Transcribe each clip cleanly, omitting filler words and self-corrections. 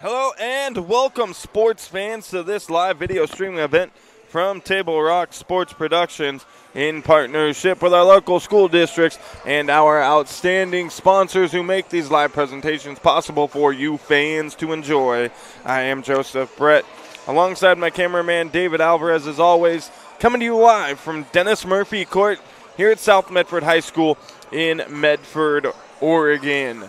Hello and welcome, sports fans, to this live video streaming event from Table Rock Sports Productions in partnership with our local school districts and our outstanding sponsors who make these live presentations possible for you fans to enjoy. I am Joseph Brett, alongside my cameraman David Alvarez, as always, coming to you live from Dennis Murphy Court here at South Medford High School in Medford, Oregon.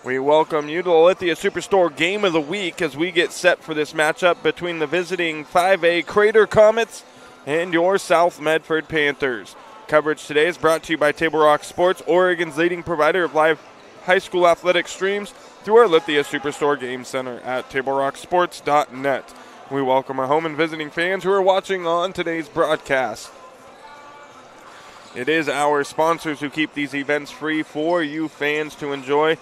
We welcome you to the Lithia Superstore Game of the Week as we get set for this matchup between the visiting 5A Crater Comets and your South Medford Panthers. Coverage today is brought to you by Table Rock Sports, Oregon's leading provider of live high school athletic streams through our Lithia Superstore Game Center at TableRockSports.net. We welcome our home and visiting fans who are watching on today's broadcast. It is our sponsors who keep these events free for you fans to enjoy.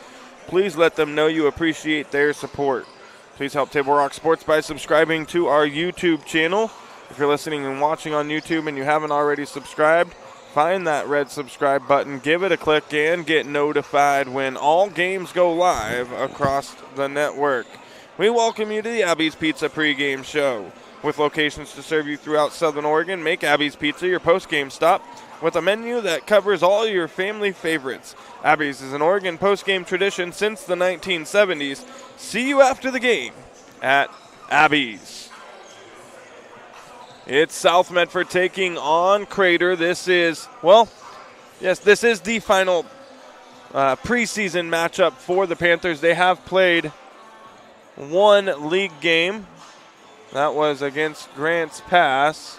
Please let them know you appreciate their support. Please help Table Rock Sports by subscribing to our YouTube channel. If you're listening and watching on YouTube and you haven't already subscribed, find that red subscribe button, give it a click, and get notified when all games go live across the network. We welcome you to the Abby's Pizza pregame show. With locations to serve you throughout Southern Oregon, make Abby's Pizza your postgame stop with a menu that covers all your family favorites. Abby's is an Oregon postgame tradition since the 1970s. See you after the game at Abby's. It's South Medford taking on Crater. This is the final preseason matchup for the Panthers. They have played one league game. That was against Grants Pass.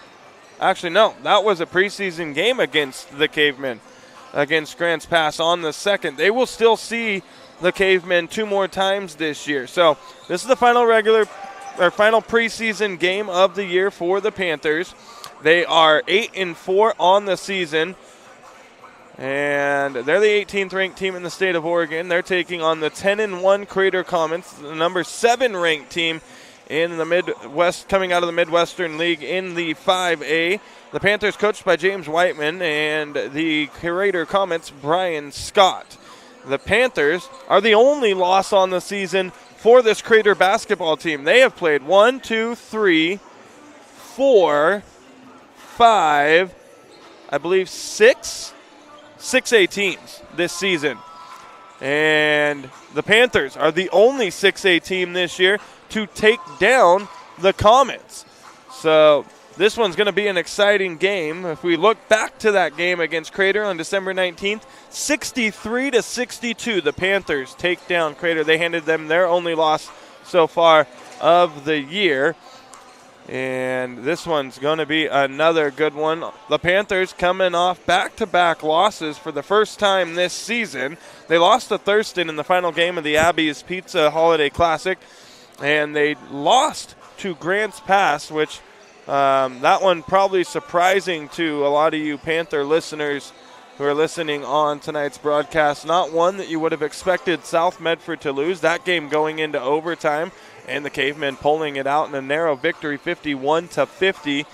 Actually, no, that was a preseason game against the Cavemen, against Grants Pass on the 2nd. They will still see the Cavemen 2 more times this year. So this is the final preseason game of the year for the Panthers. They are 8-4 on the season, and they're the 18th ranked team in the state of Oregon. They're taking on the 10-1 Crater Comets, the number 7 ranked team in the Midwest, coming out of the Midwestern League in the 5A. The Panthers coached by James Whiteman and the Crater Comets, Brian Scott. The Panthers are the only loss on the season for this Crater basketball team. They have played 1, 2, 3, 4, 5, I believe 6A teams this season. And the Panthers are the only 6A team this year to take down the Comets. So this one's going to be an exciting game. If we look back to that game against Crater on December 19th, 63-62, the Panthers take down Crater. They handed them their only loss so far of the year. And this one's going to be another good one. The Panthers coming off back-to-back losses for the first time this season. They lost to Thurston in the final game of the Abby's Pizza Holiday Classic, and they lost to Grants Pass, which that one probably surprising to a lot of you Panther listeners who are listening on tonight's broadcast. Not one that you would have expected South Medford to lose. That game going into overtime, and the Cavemen pulling it out in a narrow victory, 51-50.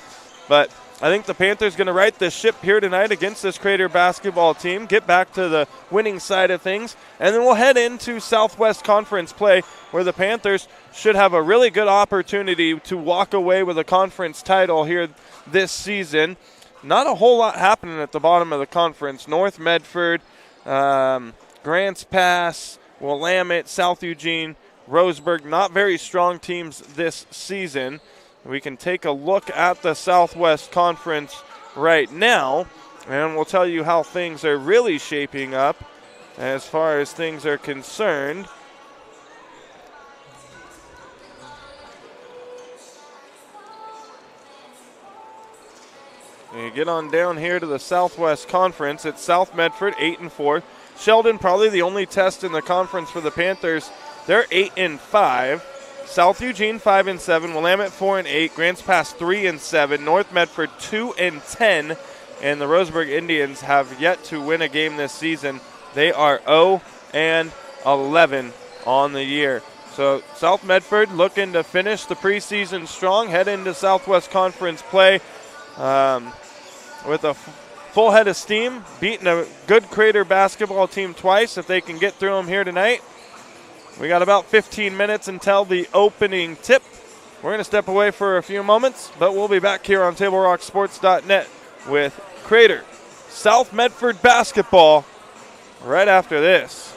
But I think the Panthers going to right this ship here tonight against this Crater basketball team, get back to the winning side of things, and then we'll head into Southwest Conference play, where the Panthers should have a really good opportunity to walk away with a conference title here this season. Not a whole lot happening at the bottom of the conference. North Medford, Grants Pass, Willamette, South Eugene, Roseburg, not very strong teams this season. We can take a look at the Southwest Conference right now, and we'll tell you how things are really shaping up as far as things are concerned. And you get on down here to the Southwest Conference. It's South Medford, 8-4. Sheldon, probably the only test in the conference for the Panthers. They're 8-5. South Eugene 5-7, Willamette 4-8, Grants Pass 3-7, North Medford 2-10, and the Roseburg Indians have yet to win a game this season. They are 0-11 on the year. So South Medford looking to finish the preseason strong, head into Southwest Conference play with a full head of steam, beating a good Crater basketball team twice. If they can get through them here tonight, We got about 15 minutes until the opening tip. We're going to step away for a few moments, but we'll be back here on TableRockSports.net with Crater South Medford basketball right after this.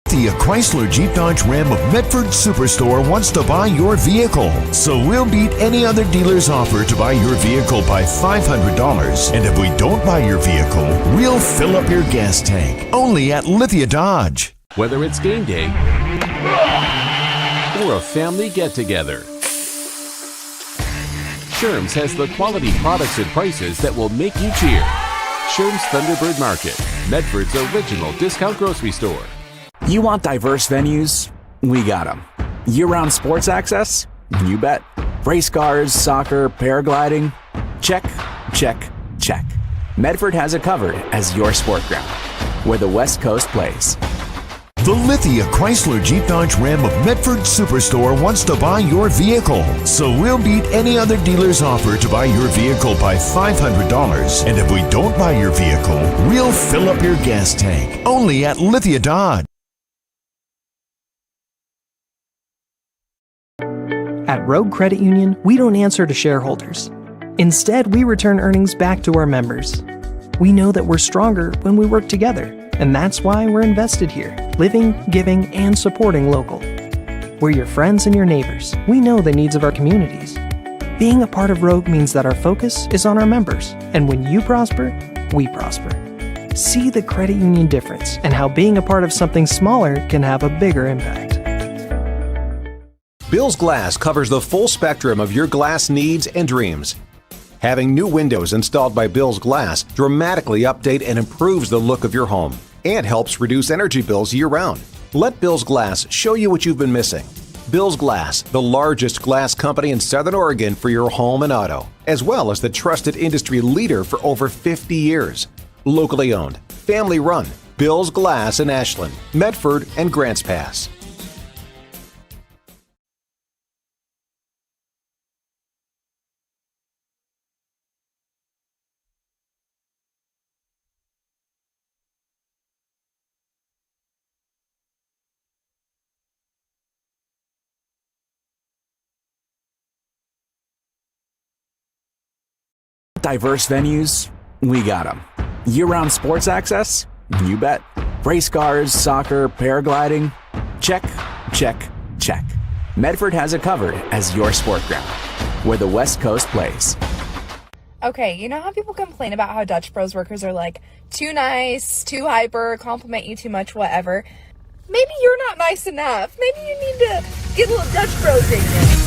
The Chrysler Jeep Dodge Ram of Medford Superstore wants to buy your vehicle. So we'll beat any other dealer's offer to buy your vehicle by $500. And if we don't buy your vehicle, we'll fill up your gas tank. Only at Lithia Dodge. Whether it's game day or a family get-together, Sherm's has the quality products and prices that will make you cheer. Sherm's Thunderbird Market, Medford's original discount grocery store. You want diverse venues? We got them. Year-round sports access? You bet. Race cars, soccer, paragliding? Check, check, check. Medford has it covered as your sport ground, where the West Coast plays. The Lithia Chrysler Jeep Dodge Ram of Medford Superstore wants to buy your vehicle. So we'll beat any other dealer's offer to buy your vehicle by $500. And if we don't buy your vehicle, we'll fill up your gas tank. Only at Lithia Dodge. At Rogue Credit Union, we don't answer to shareholders. Instead, we return earnings back to our members. We know that we're stronger when we work together, and that's why we're invested here, living, giving, and supporting local. We're your friends and your neighbors. We know the needs of our communities. Being a part of Rogue means that our focus is on our members, and when you prosper, we prosper. See the credit union difference and how being a part of something smaller can have a bigger impact. Bill's Glass covers the full spectrum of your glass needs and dreams. Having new windows installed by Bill's Glass dramatically update and improves the look of your home and helps reduce energy bills year-round. Let Bill's Glass show you what you've been missing. Bill's Glass, the largest glass company in Southern Oregon for your home and auto, as well as the trusted industry leader for over 50 years. Locally owned, family run, Bill's Glass in Ashland, Medford, and Grants Pass. Diverse venues? We got them. Year-round sports access? You bet. Race cars, soccer, paragliding? Check, check, check. Medford has it covered as your sport ground, where the West Coast plays. Okay, you know how people complain about how Dutch Bros workers are like too nice, too hyper, compliment you too much, whatever? Maybe you're not nice enough. Maybe you need to get a little Dutch Bros in you.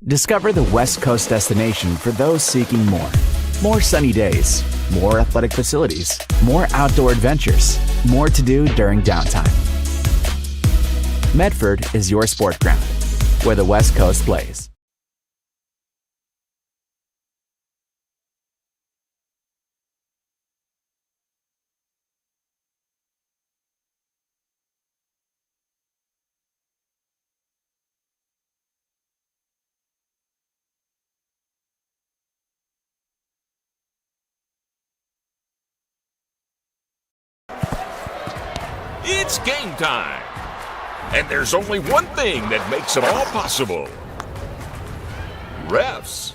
Discover the West Coast destination for those seeking more. More sunny days, more athletic facilities, more outdoor adventures, more to do during downtime. Medford is your sport ground, where the West Coast plays. It's game time. And there's only one thing that makes it all possible. Refs.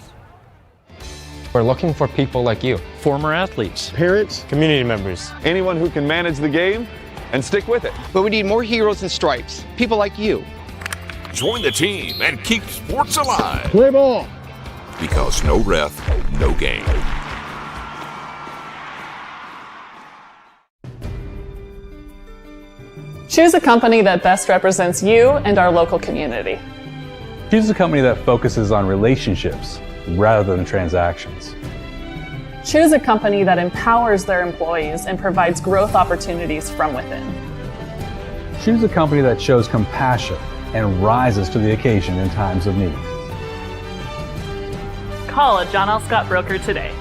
We're looking for people like you. Former athletes. Parents. Community members. Anyone who can manage the game and stick with it. But we need more heroes and stripes. People like you. Join the team and keep sports alive. Play ball. Because no ref, no game. Choose a company that best represents you and our local community. Choose a company that focuses on relationships rather than transactions. Choose a company that empowers their employees and provides growth opportunities from within. Choose a company that shows compassion and rises to the occasion in times of need. Call a John L. Scott broker today.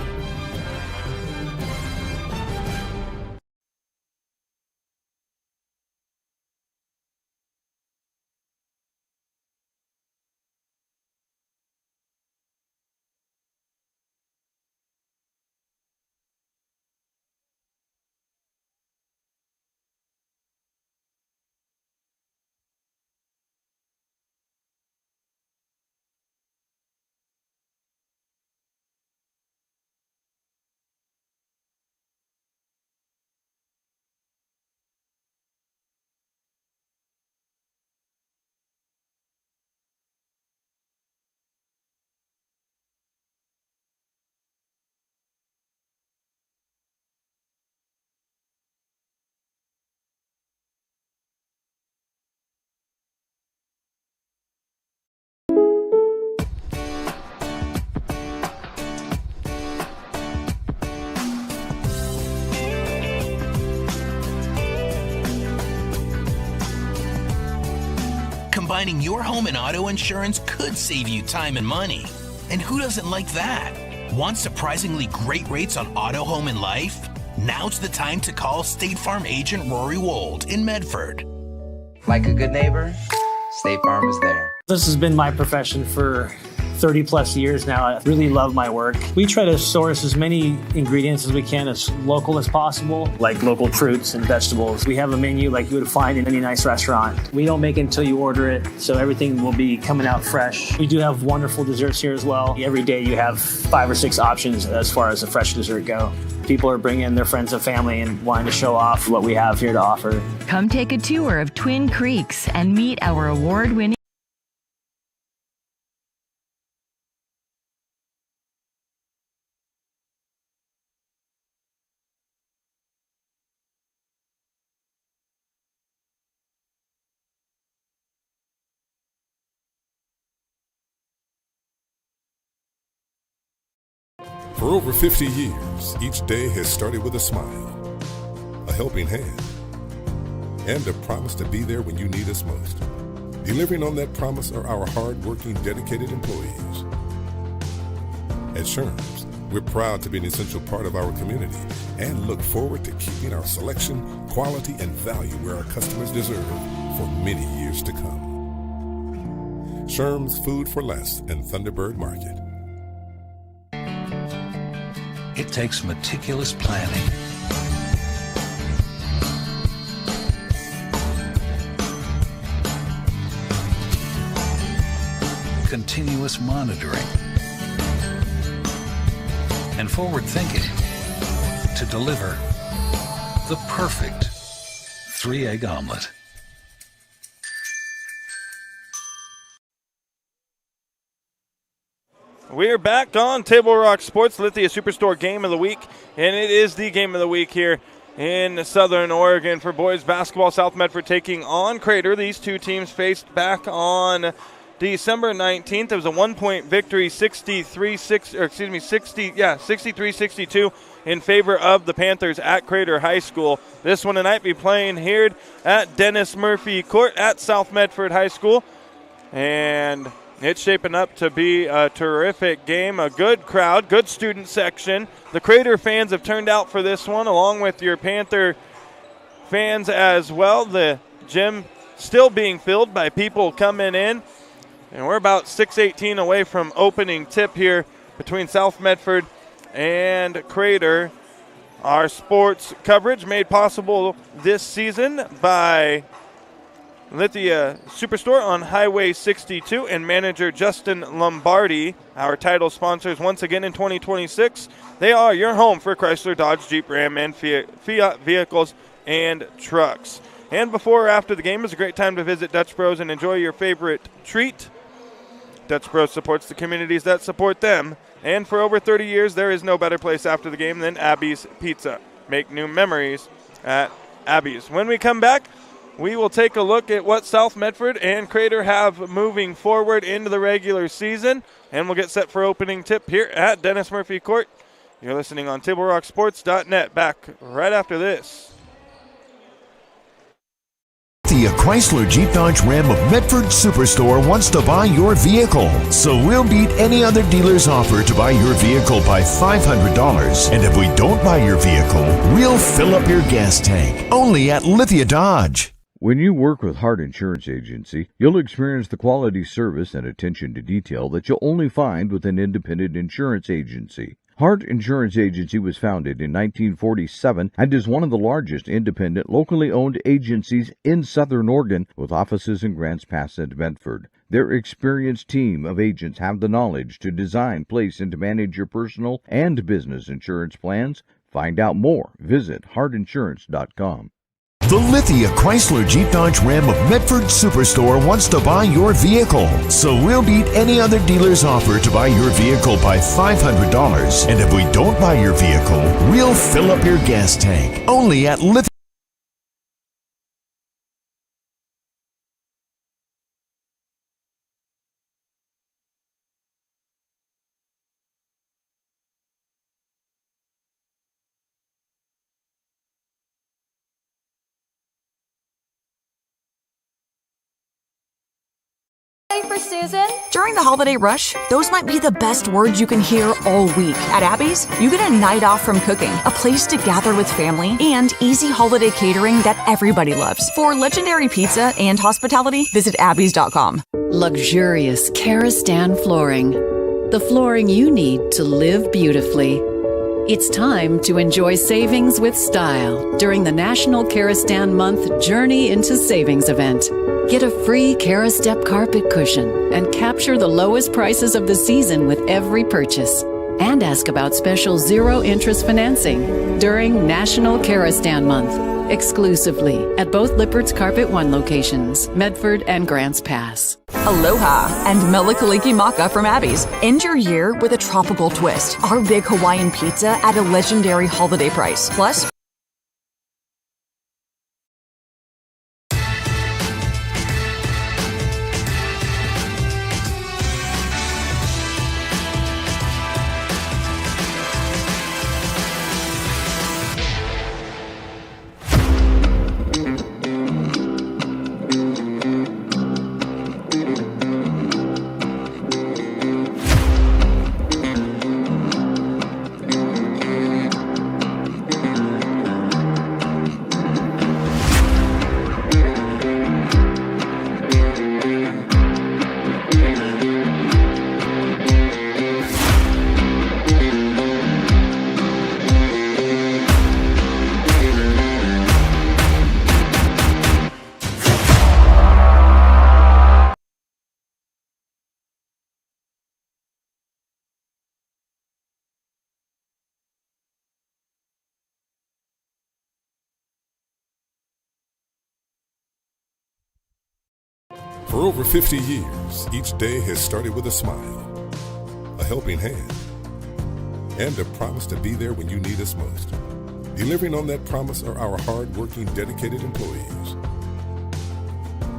Combining your home and auto insurance could save you time and money. And who doesn't like that? Want surprisingly great rates on auto, home, and life? Now's the time to call State Farm agent Rory Wold in Medford. Like a good neighbor, State Farm is there. This has been my profession for 30 plus years now. I really love my work. We try to source as many ingredients as we can, as local as possible, like local fruits and vegetables. We have a menu like you would find in any nice restaurant. We don't make it until you order it, so everything will be coming out fresh. We do have wonderful desserts here as well. Every day you have 5 or 6 options as far as a fresh dessert go. People are bringing their friends and family and wanting to show off what we have here to offer. Come take a tour of Twin Creeks and meet our award-winning For over 50 years, each day has started with a smile, a helping hand, and a promise to be there when you need us most. Delivering on that promise are our hard-working, dedicated employees. At Sherms, we're proud to be an essential part of our community and look forward to keeping our selection, quality, and value where our customers deserve for many years to come. Sherms Food for Less and Thunderbird Market. It takes meticulous planning, continuous monitoring, and forward thinking to deliver the perfect 3-egg omelet. We're back on Table Rock Sports, Lithia Superstore Game of the Week, and it is the Game of the Week here in Southern Oregon for boys basketball. South Medford taking on Crater. These two teams faced back on December 19th. It was a 1-point victory, 63-62 in favor of the Panthers at Crater High School. This one tonight be playing here at Dennis Murphy Court at South Medford High School, and it's shaping up to be a terrific game, a good crowd, good student section. The Crater fans have turned out for this one, along with your Panther fans as well. The gym still being filled by people coming in. And we're about 6:18 away from opening tip here between South Medford and Crater. Our sports coverage made possible this season by Lithia Superstore on Highway 62 and manager Justin Lombardi. Our title sponsors once again in 2026. They are your home for Chrysler, Dodge, Jeep, Ram, and Fiat vehicles and trucks. And before or after the game is a great time to visit Dutch Bros and enjoy your favorite treat. Dutch Bros supports the communities that support them. And for over 30 years, there is no better place after the game than Abby's Pizza. Make new memories at Abby's. When we come back, we will take a look at what South Medford and Crater have moving forward into the regular season, and we'll get set for opening tip here at Dennis Murphy Court. You're listening on TableRockSports.net. Back right after this. Lithia Chrysler Jeep Dodge Ram of Medford Superstore wants to buy your vehicle. So we'll beat any other dealer's offer to buy your vehicle by $500. And if we don't buy your vehicle, we'll fill up your gas tank. Only at Lithia Dodge. When you work with Hart Insurance Agency, you'll experience the quality service and attention to detail that you'll only find with an independent insurance agency. Hart Insurance Agency was founded in 1947 and is one of the largest independent, locally owned agencies in Southern Oregon, with offices in Grants Pass and Medford. Their experienced team of agents have the knowledge to design, place, and to manage your personal and business insurance plans. Find out more. Visit hartinsurance.com. The Lithia Chrysler Jeep Dodge Ram of Medford Superstore wants to buy your vehicle. So we'll beat any other dealer's offer to buy your vehicle by $500. And if we don't buy your vehicle, we'll fill up your gas tank. Only at Lithia. For Susan? During the holiday rush, those might be the best words you can hear all week. At Abby's, you get a night off from cooking, a place to gather with family, and easy holiday catering that everybody loves. For legendary pizza and hospitality, visit abbys.com. Luxurious Karastan flooring. The flooring you need to live beautifully. It's time to enjoy savings with style during the National Karastan Month Journey into Savings event. Get a free Karastep carpet cushion and capture the lowest prices of the season with every purchase. And ask about special zero-interest financing during National Karastan Month, exclusively at both Lippert's Carpet One locations, Medford and Grants Pass. Aloha and Melikaliki Maka from Abby's. End your year with a tropical twist. Our big Hawaiian pizza at a legendary holiday price. Plus, For over 50 years, each day has started with a smile, a helping hand, and a promise to be there when you need us most. Delivering on that promise are our hard-working, dedicated employees.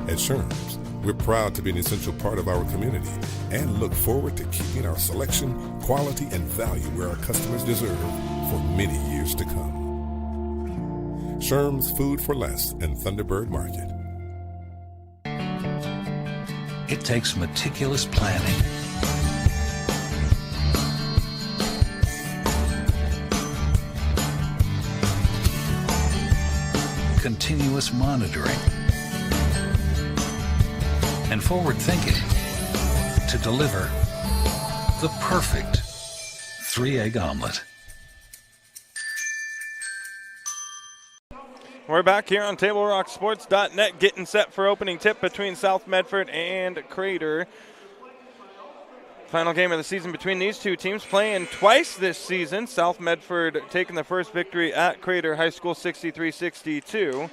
At Sherms, we're proud to be an essential part of our community and look forward to keeping our selection, quality, and value where our customers deserve for many years to come. Sherms Food for Less and Thunderbird Market. It takes meticulous planning, continuous monitoring, and forward thinking to deliver the perfect 3-egg omelet. We're back here on TableRockSports.net, getting set for opening tip between South Medford and Crater. Final game of the season between these two teams, playing twice this season. South Medford taking the first victory at Crater High School 63-62.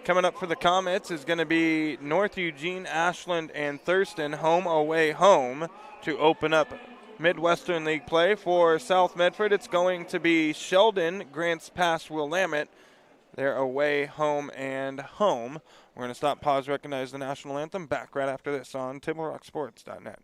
Coming up for the Comets is going to be North Eugene, Ashland, and Thurston, home away home, to open up Midwestern League play. For South Medford, it's going to be Sheldon, Grants Pass, Willamette. They're away, home, and home. We're going to stop, pause, recognize the national anthem. Back right after this on TableRockSports.net.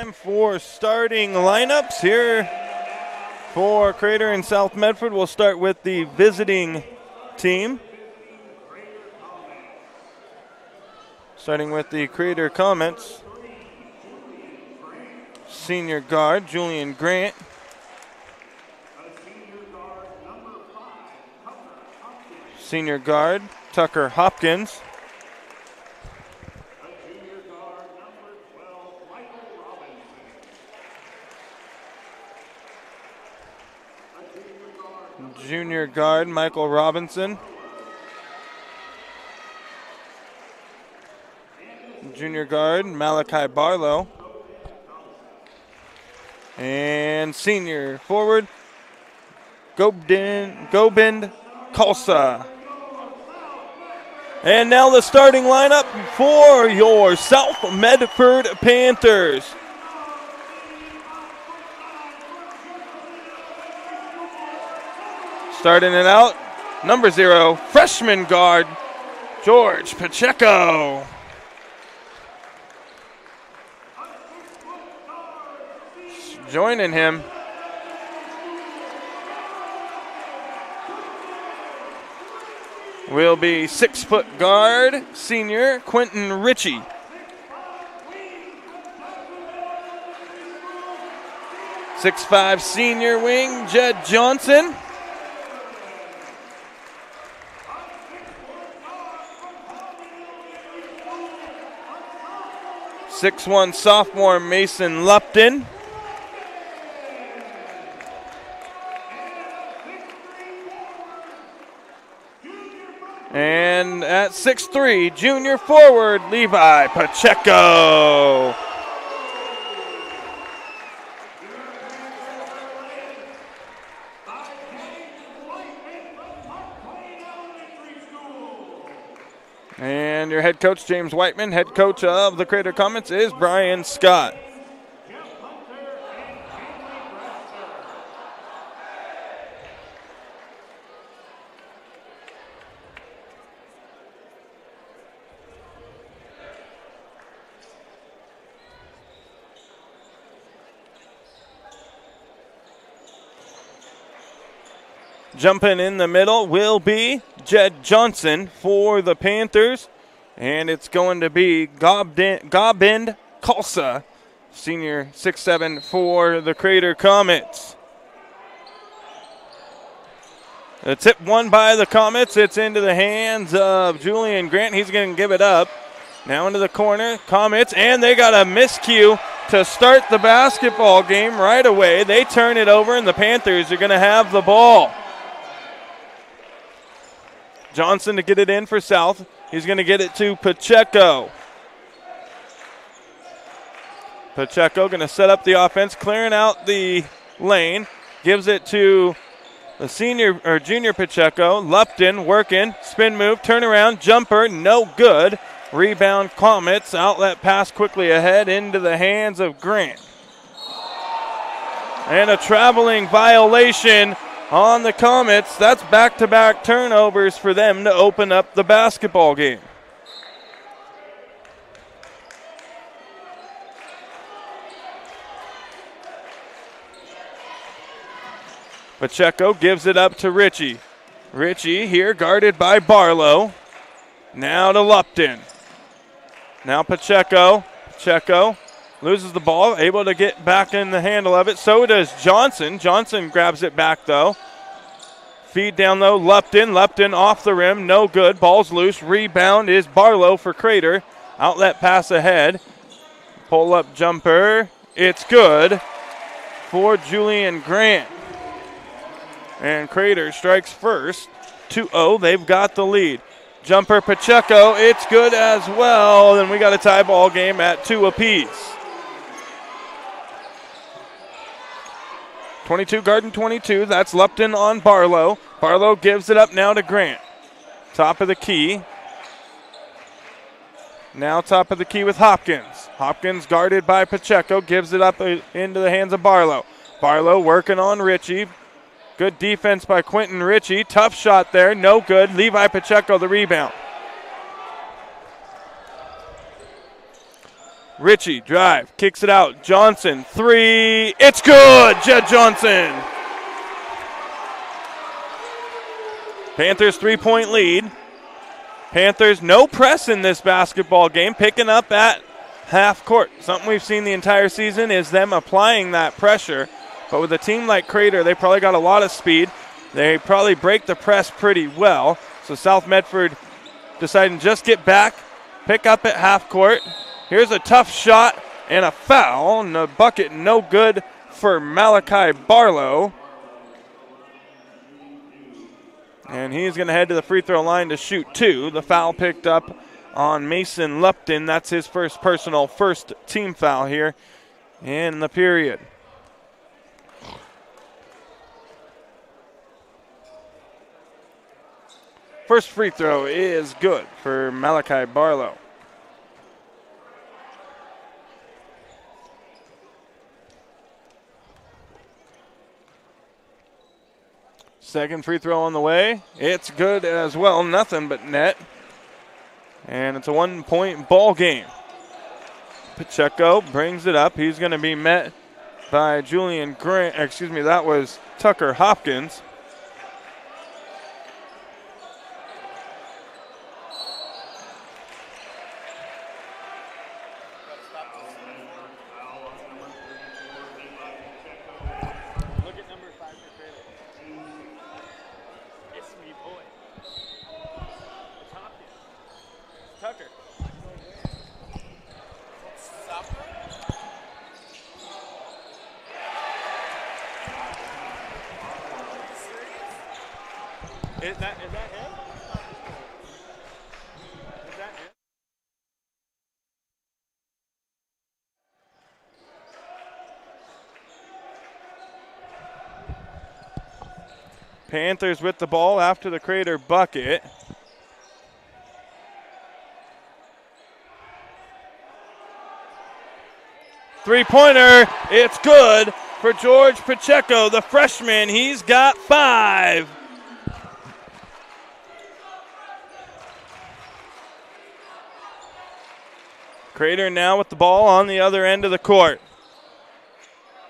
time for starting lineups here for Crater and South Medford. We'll start with the visiting team. Starting with the Crater Comets. Senior guard, Julian Grant. Senior guard, Tucker Hopkins. Junior guard, Michael Robinson. Junior guard, Malachi Barlow. And senior forward, Gobind Khalsa. And now the starting lineup for your South Medford Panthers. Starting it out, number 0, freshman guard, George Pacheco. Joining him, will be 6-foot guard, senior Quentin Ritchie. .6'5" senior wing, Jed Johnson. .6'1" sophomore Mason Lupton. And at 6'3", junior forward, Levi Pacheco. And your head coach, James Whiteman. Head coach of the Crater Comets is Brian Scott. Jumping in the middle will be Jed Johnson for the Panthers. And it's going to be Gobind Khalsa, senior 6'7" for the Crater Comets. The tip won by the Comets. It's into the hands of Julian Grant. He's going to give it up. Now into the corner, Comets, and they got a miscue to start the basketball game right away. They turn it over, and the Panthers are going to have the ball. Johnson to get it in for South. He's going to get it to Pacheco. Pacheco going to set up the offense, clearing out the lane. Gives it to the junior Pacheco. Lupton working, spin move, turnaround, jumper, no good. Rebound Comets, outlet pass quickly ahead into the hands of Grant. And a traveling violation on the Comets. That's back-to-back turnovers for them to open up the basketball game. Pacheco gives it up to Ritchie. Ritchie here guarded by Barlow. Now to Lupton. Now Pacheco. Pacheco loses the ball, able to get back in the handle of it. So does Johnson. Johnson grabs it back, though. Feed down low, Lupton. Lupton off the rim, no good. Ball's loose. Rebound is Barlow for Crater. Outlet pass ahead. Pull-up jumper. It's good for Julian Grant. And Crater strikes first. 2-0, they've got the lead. Jumper Pacheco, it's good as well. Then we got a tie ball game at 2 apiece. 22 guarding 22. That's Lupton on Barlow. Barlow gives it up now to Grant. Top of the key. Now top of the key with Hopkins. Hopkins guarded by Pacheco. Gives it up into the hands of Barlow. Barlow working on Ritchie. Good defense by Quentin Ritchie. Tough shot there. No good. Levi Pacheco the rebound. Ritchie, drive, kicks it out. Johnson, three. It's good, Jed Johnson. Panthers 3-point lead. Panthers no press in this basketball game, picking up at half court. Something we've seen the entire season is them applying that pressure. But with a team like Crater, they probably got a lot of speed. They probably break the press pretty well. So South Medford deciding just get back, pick up at half court. Here's a tough shot and a foul. And the bucket no good for Malachi Barlow. And he's going to head to the free throw line to shoot two. The foul picked up on Mason Lupton. That's his first team foul here in the period. First free throw is good for Malachi Barlow. Second free throw on the way. It's good as well. Nothing but net. And it's a 1-point ball game. Pacheco brings it up. He's going to be met by Julian Grant. Excuse me, that was Tucker Hopkins. Is that him? Is that him? Panthers with the ball after the Crater bucket. Three-pointer, it's good for George Pacheco, the freshman. He's got 5. Crater now with the ball on the other end of the court.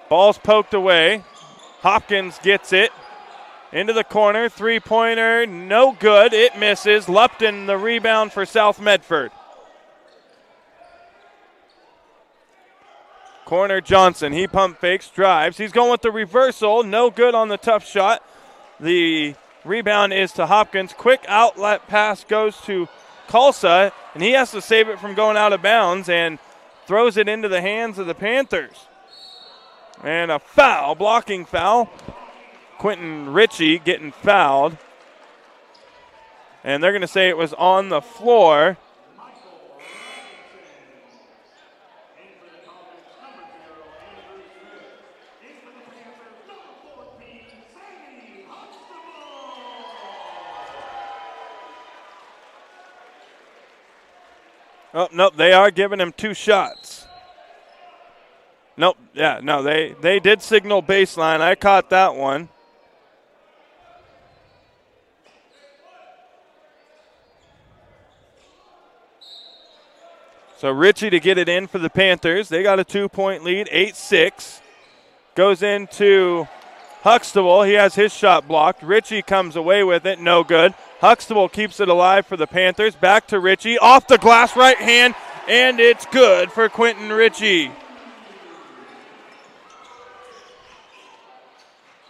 Ball's poked away. Hopkins gets it into the corner. Three-pointer, no good. It misses. Lupton the rebound for South Medford. Corner Johnson. He pump fakes, drives. He's going with the reversal. No good on the tough shot. The rebound is to Hopkins. Quick outlet pass goes to Kalsa, and he has to save it from going out of bounds and throws it into the hands of the Panthers. And a foul, blocking foul. Quentin Ritchie getting fouled. And they're going to say it was on the floor. Oh, nope, they are giving him 2 shots. Nope, yeah, no, they did signal baseline. I caught that one. So Ritchie to get it in for the Panthers. They got a 2-point lead, 8-6. Goes into Huxtable. He has his shot blocked. Ritchie comes away with it, no good. Huxtable keeps it alive for the Panthers. Back to Ritchie, off the glass, right hand, and it's good for Quentin Ritchie.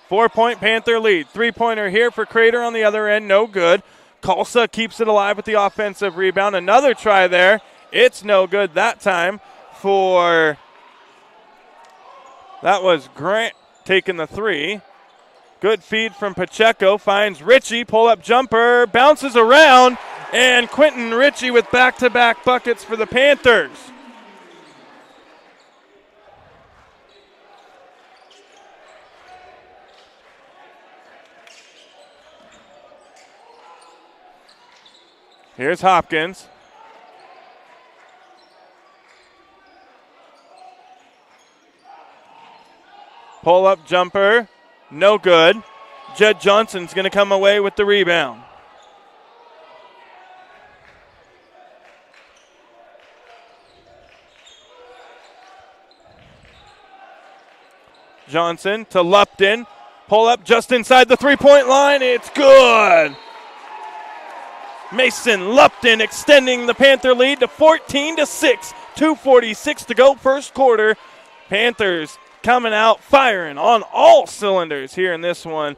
4-point Panther lead. Three-pointer here for Crater on the other end, no good. Kalsa keeps it alive with the offensive rebound. Another try there. It's no good that time for, that was Grant taking the 3. Good feed from Pacheco, finds Ritchie, pull-up jumper, bounces around, and Quentin Ritchie with back-to-back buckets for the Panthers. Here's Hopkins. Pull-up jumper, no good. Jed Johnson's going to come away with the rebound. Johnson to Lupton. Pull up just inside the three-point line. It's good. Mason Lupton extending the Panther lead to 14-6. 2:46 to go first quarter. Panthers coming out firing on all cylinders here in this one.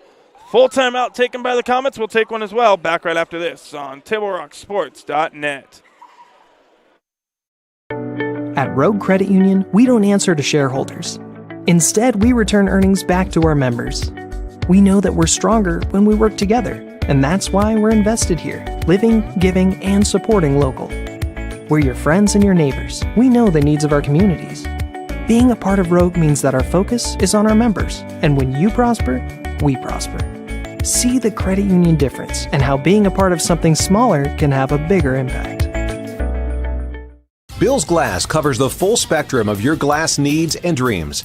Full timeout taken by the Comets. We'll take one as well. Back right after this on TableRockSports.net. At Rogue Credit Union, we don't answer to shareholders. Instead, we return earnings back to our members. We know that we're stronger when we work together, and that's why we're invested here, living, giving, and supporting local. We're your friends and your neighbors. We know the needs of our communities. Being a part of Rogue means that our focus is on our members, and when you prosper, we prosper. See the credit union difference and how being a part of something smaller can have a bigger impact. Bill's Glass covers the full spectrum of your glass needs and dreams.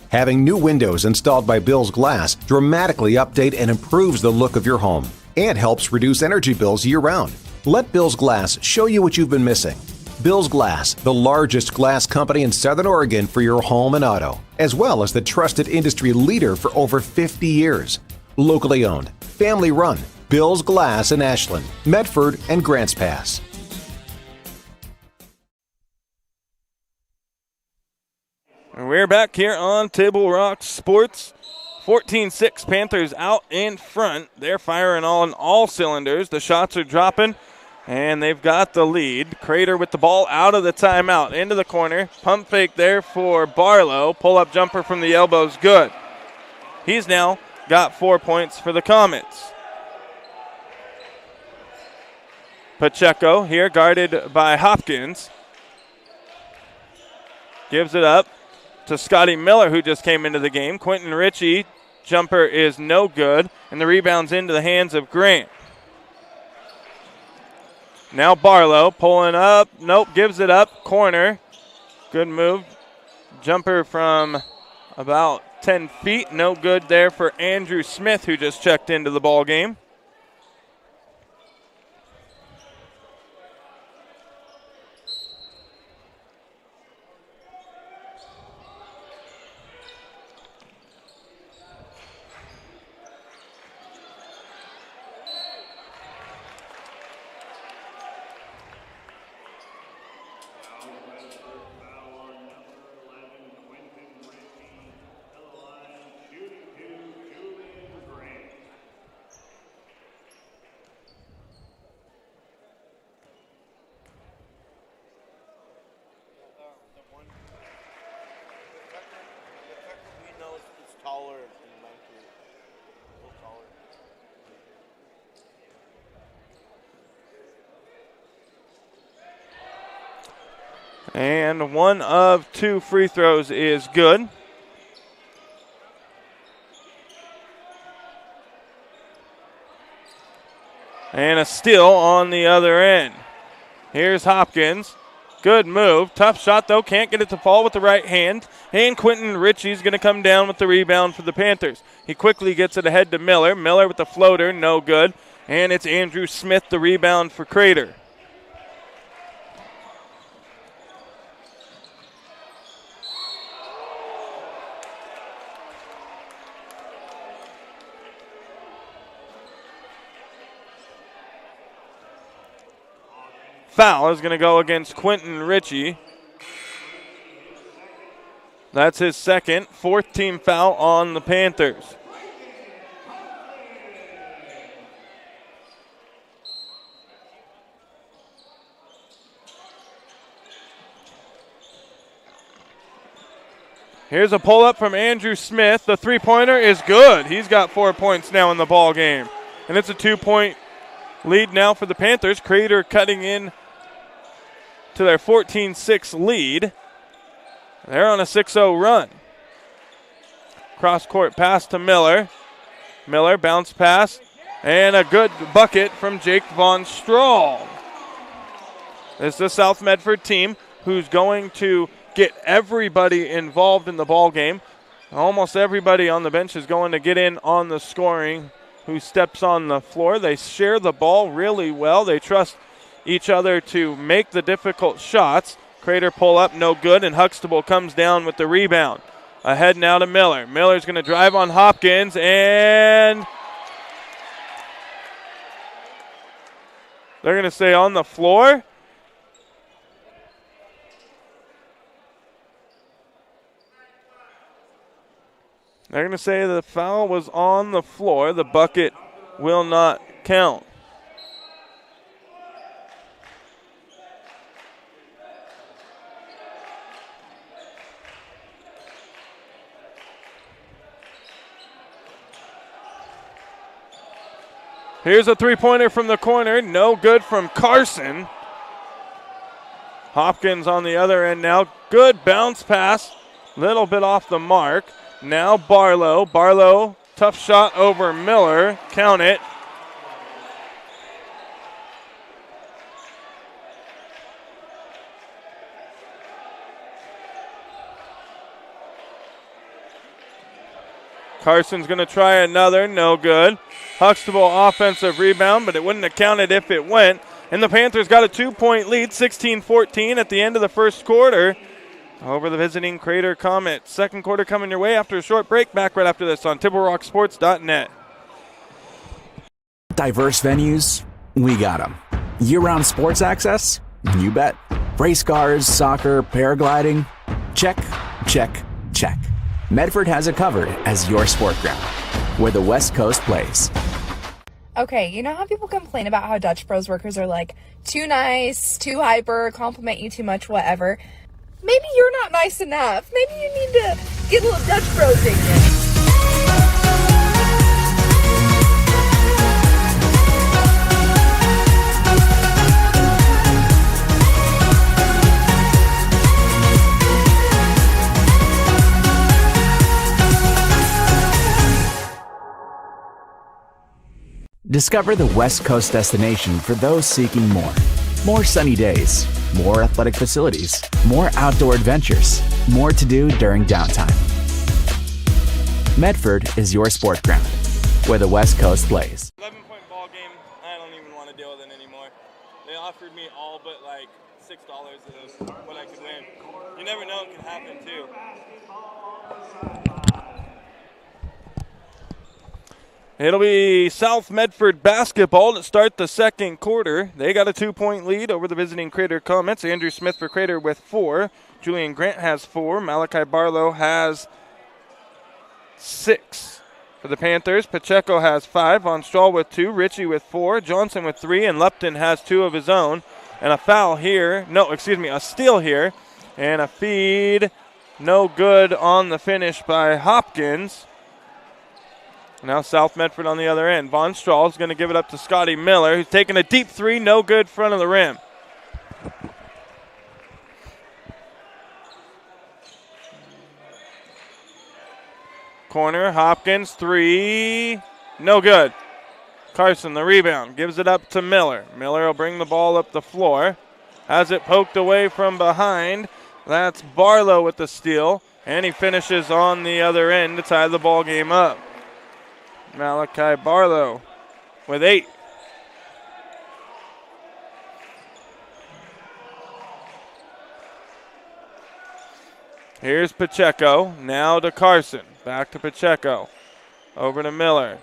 Having new windows installed by Bill's Glass dramatically update and improves the look of your home and helps reduce energy bills year-round. Let Bill's Glass show you what you've been missing. Bill's Glass, the largest glass company in Southern Oregon for your home and auto, as well as the trusted industry leader for over 50 years. Locally owned, family run, Bill's Glass in Ashland, Medford, and Grants Pass. And we're back here on Table Rock Sports. 14-6 Panthers out in front. They're firing on all cylinders. The shots are dropping, and they've got the lead. Crater with the ball out of the timeout. Into the corner. Pump fake there for Barlow. Pull-up jumper from the elbow's good. He's now got 4 points for the Comets. Pacheco here guarded by Hopkins. Gives it up to Scotty Miller, who just came into the game. Quentin Ritchie, jumper is no good, and the rebound's into the hands of Grant. Now Barlow pulling up. Nope, gives it up. Corner. Good move. Jumper from about 10 feet. No good there for Andrew Smith, who just checked into the ball game. And one of two free throws is good. And a steal on the other end. Here's Hopkins. Good move. Tough shot, though. Can't get it to fall with the right hand. And Quentin Ritchie's going to come down with the rebound for the Panthers. He quickly gets it ahead to Miller. Miller with the floater. No good. And it's Andrew Smith, the rebound for Crater. Foul is going to go against Quentin Ritchie. That's his second, fourth team foul on the Panthers. Here's a pull-up from Andrew Smith. The three-pointer is good. He's got 4 points now in the ball game. And it's a 2-point lead now for the Panthers. Crater cutting in to their 14-6 lead. They're on a 6-0 run. Cross-court pass to Miller. Miller bounce pass. And a good bucket from Jake Von Strahl. This is the South Medford team who's going to get everybody involved in the ball game. Almost everybody on the bench is going to get in on the scoring who steps on the floor. They share the ball really well. They trust each other to make the difficult shots. Crater pull up, no good, and Huxtable comes down with the rebound. Ahead now to Miller. Miller's going to drive on Hopkins, and they're going to stay on the floor. They're going to say the foul was on the floor. The bucket will not count. Here's a three-pointer from the corner. No good from Carson. Hopkins on the other end now. Good bounce pass. Little bit off the mark. Now Barlow. Barlow, tough shot over Miller. Count it. Carson's going to try another. No good. Huxtable offensive rebound, but it wouldn't have counted if it went. And the Panthers got a 2-point lead, 16-14 at the end of the first quarter over the visiting Crater Comet. Second quarter coming your way after a short break. Back right after this on TibleRockSports.net. Diverse venues, we got them. Year-round sports access? You bet. Race cars, soccer, paragliding? Check, check, check. Medford has it covered as your sport ground, where the West Coast plays. Okay, you know how people complain about how Dutch Bros workers are like too nice, too hyper, compliment you too much, whatever? Maybe you're not nice enough. Maybe you need to get a little Dutch Bros in you. Discover the West Coast destination for those seeking more. More sunny days, more athletic facilities, more outdoor adventures, more to do during downtime. Medford is your sport ground, where the West Coast plays. 11-point ball game, I don't even want to deal with it anymore. They offered me all but like $6 of what I could win. You never know, it could happen too. It'll be South Medford basketball to start the second quarter. They got a 2-point lead over the visiting Crater Comets. Andrew Smith for Crater with 4. Julian Grant has 4. Malachi Barlow has 6. For the Panthers, Pacheco has 5. Von Strahl with 2. Ritchie with 4. Johnson with 3. And Lupton has 2 of his own. And a foul here. A steal here. And a feed. No good on the finish by Hopkins. Now South Medford on the other end. Von Strahl is going to give it up to Scotty Miller, who's taking a deep three, no good, front of the rim. Corner, Hopkins, 3, no good. Carson, the rebound, gives it up to Miller. Miller will bring the ball up the floor. Has it poked away from behind. That's Barlow with the steal, and he finishes on the other end to tie the ball game up. Malachi Barlow with 8. Here's Pacheco. Now to Carson. Back to Pacheco. Over to Miller.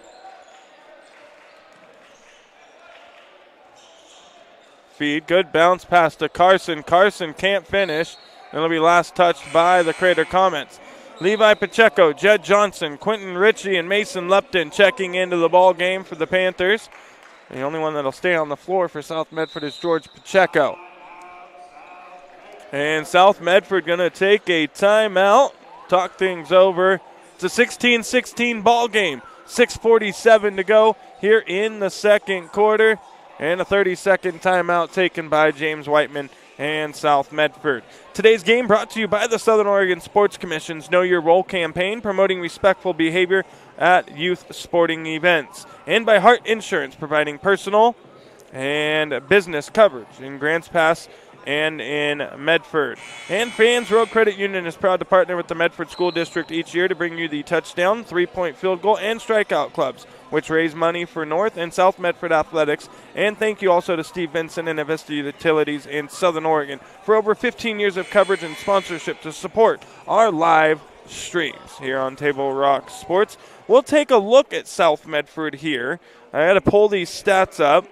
Feed. Good bounce pass to Carson. Carson can't finish. It'll be last touched by the Crater Comets. Levi Pacheco, Jed Johnson, Quentin Ritchie, and Mason Lupton checking into the ball game for the Panthers. The only one that'll stay on the floor for South Medford is George Pacheco. And South Medford going to take a timeout, talk things over. It's a 16-16 ball game. 6:47 to go here in the second quarter. And a 30-second timeout taken by James Whiteman and South Medford. Today's game brought to you by the Southern Oregon Sports Commission's Know Your Role campaign, promoting respectful behavior at youth sporting events. And by Hart Insurance, providing personal and business coverage in Grants Pass and in Medford. And Fans Road Credit Union is proud to partner with the Medford School District each year to bring you the touchdown, 3-point field goal, and strikeout clubs, which raise money for North and South Medford athletics. And thank you also to Steve Vincent and Avista Utilities in Southern Oregon for over 15 years of coverage and sponsorship to support our live streams here on Table Rock Sports. We'll take a look at South Medford here. I got to pull these stats up.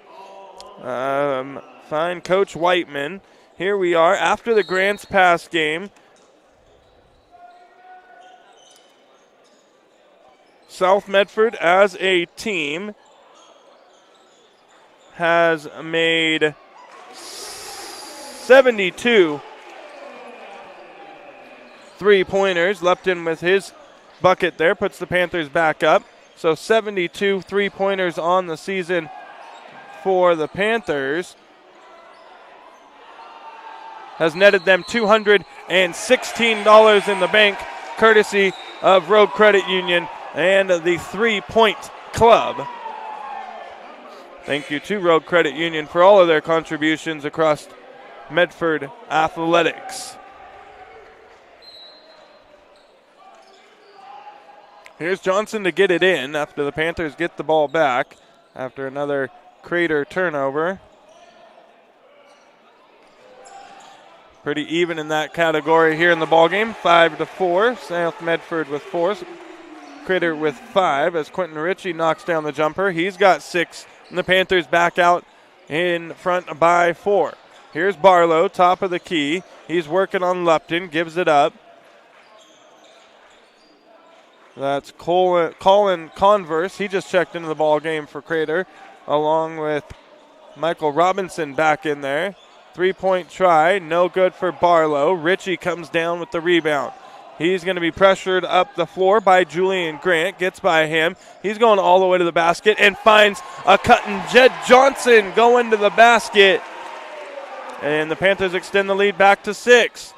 Find Coach Whiteman. Here we are after the Grants Pass game. South Medford as a team has made 72 3-pointers. Lepton with his bucket there puts the Panthers back up. So 72 3-pointers on the season for the Panthers. Has netted them $216 in the bank, courtesy of Road Credit Union and the 3-Point Club. Thank you to Road Credit Union for all of their contributions across Medford athletics. Here's Johnson to get it in after the Panthers get the ball back after another Crater turnover. Pretty even in that category here in the ballgame. 5-4. South Medford with 4. Crater with 5 as Quentin Ritchie knocks down the jumper. He's got 6, and the Panthers back out in front by 4. Here's Barlow, top of the key. He's working on Lupton, gives it up. That's Colin Converse. He just checked into the ball game for Crater, along with Michael Robinson back in there. 3-point try, no good for Barlow. Ritchie comes down with the rebound. He's going to be pressured up the floor by Julian Grant. Gets by him. He's going all the way to the basket and finds a cutting Jed Johnson going to the basket. And the Panthers extend the lead back to 6.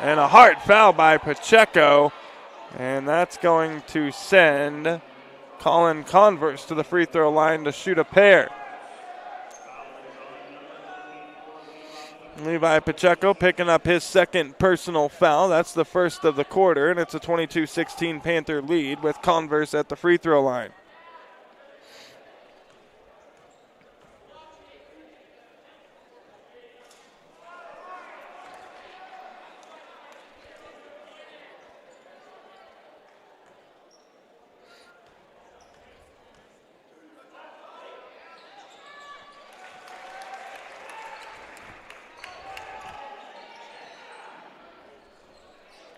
And a hard foul by Pacheco. And that's going to send Colin Converse to the free throw line to shoot a pair. Levi Pacheco picking up his second personal foul. That's the first of the quarter, and it's a 22-16 Panther lead with Converse at the free throw line.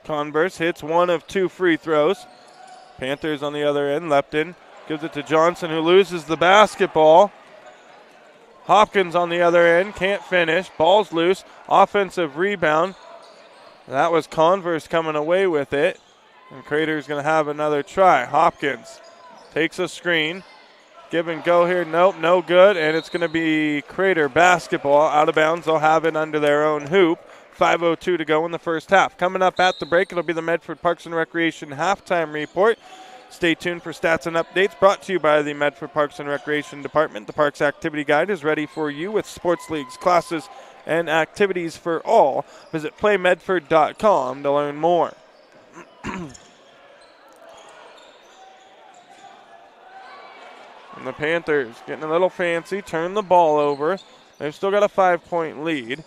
Converse hits one of 2 free throws. Panthers on the other end. Lepton gives it to Johnson, who loses the basketball. Hopkins on the other end, can't finish. Ball's loose. Offensive rebound. That was Converse coming away with it. And Crater's going to have another try. Hopkins takes a screen. Give and go here. Nope, no good. And it's going to be Crater basketball. Out of bounds. They'll have it under their own hoop. 5:02 to go in the first half. Coming up at the break, it'll be the Medford Parks and Recreation halftime report. Stay tuned for stats and updates brought to you by the Medford Parks and Recreation Department. The Parks Activity Guide is ready for you with sports leagues, classes, and activities for all. Visit playmedford.com to learn more. And the Panthers getting a little fancy, turn the ball over. They've still got a 5-point lead.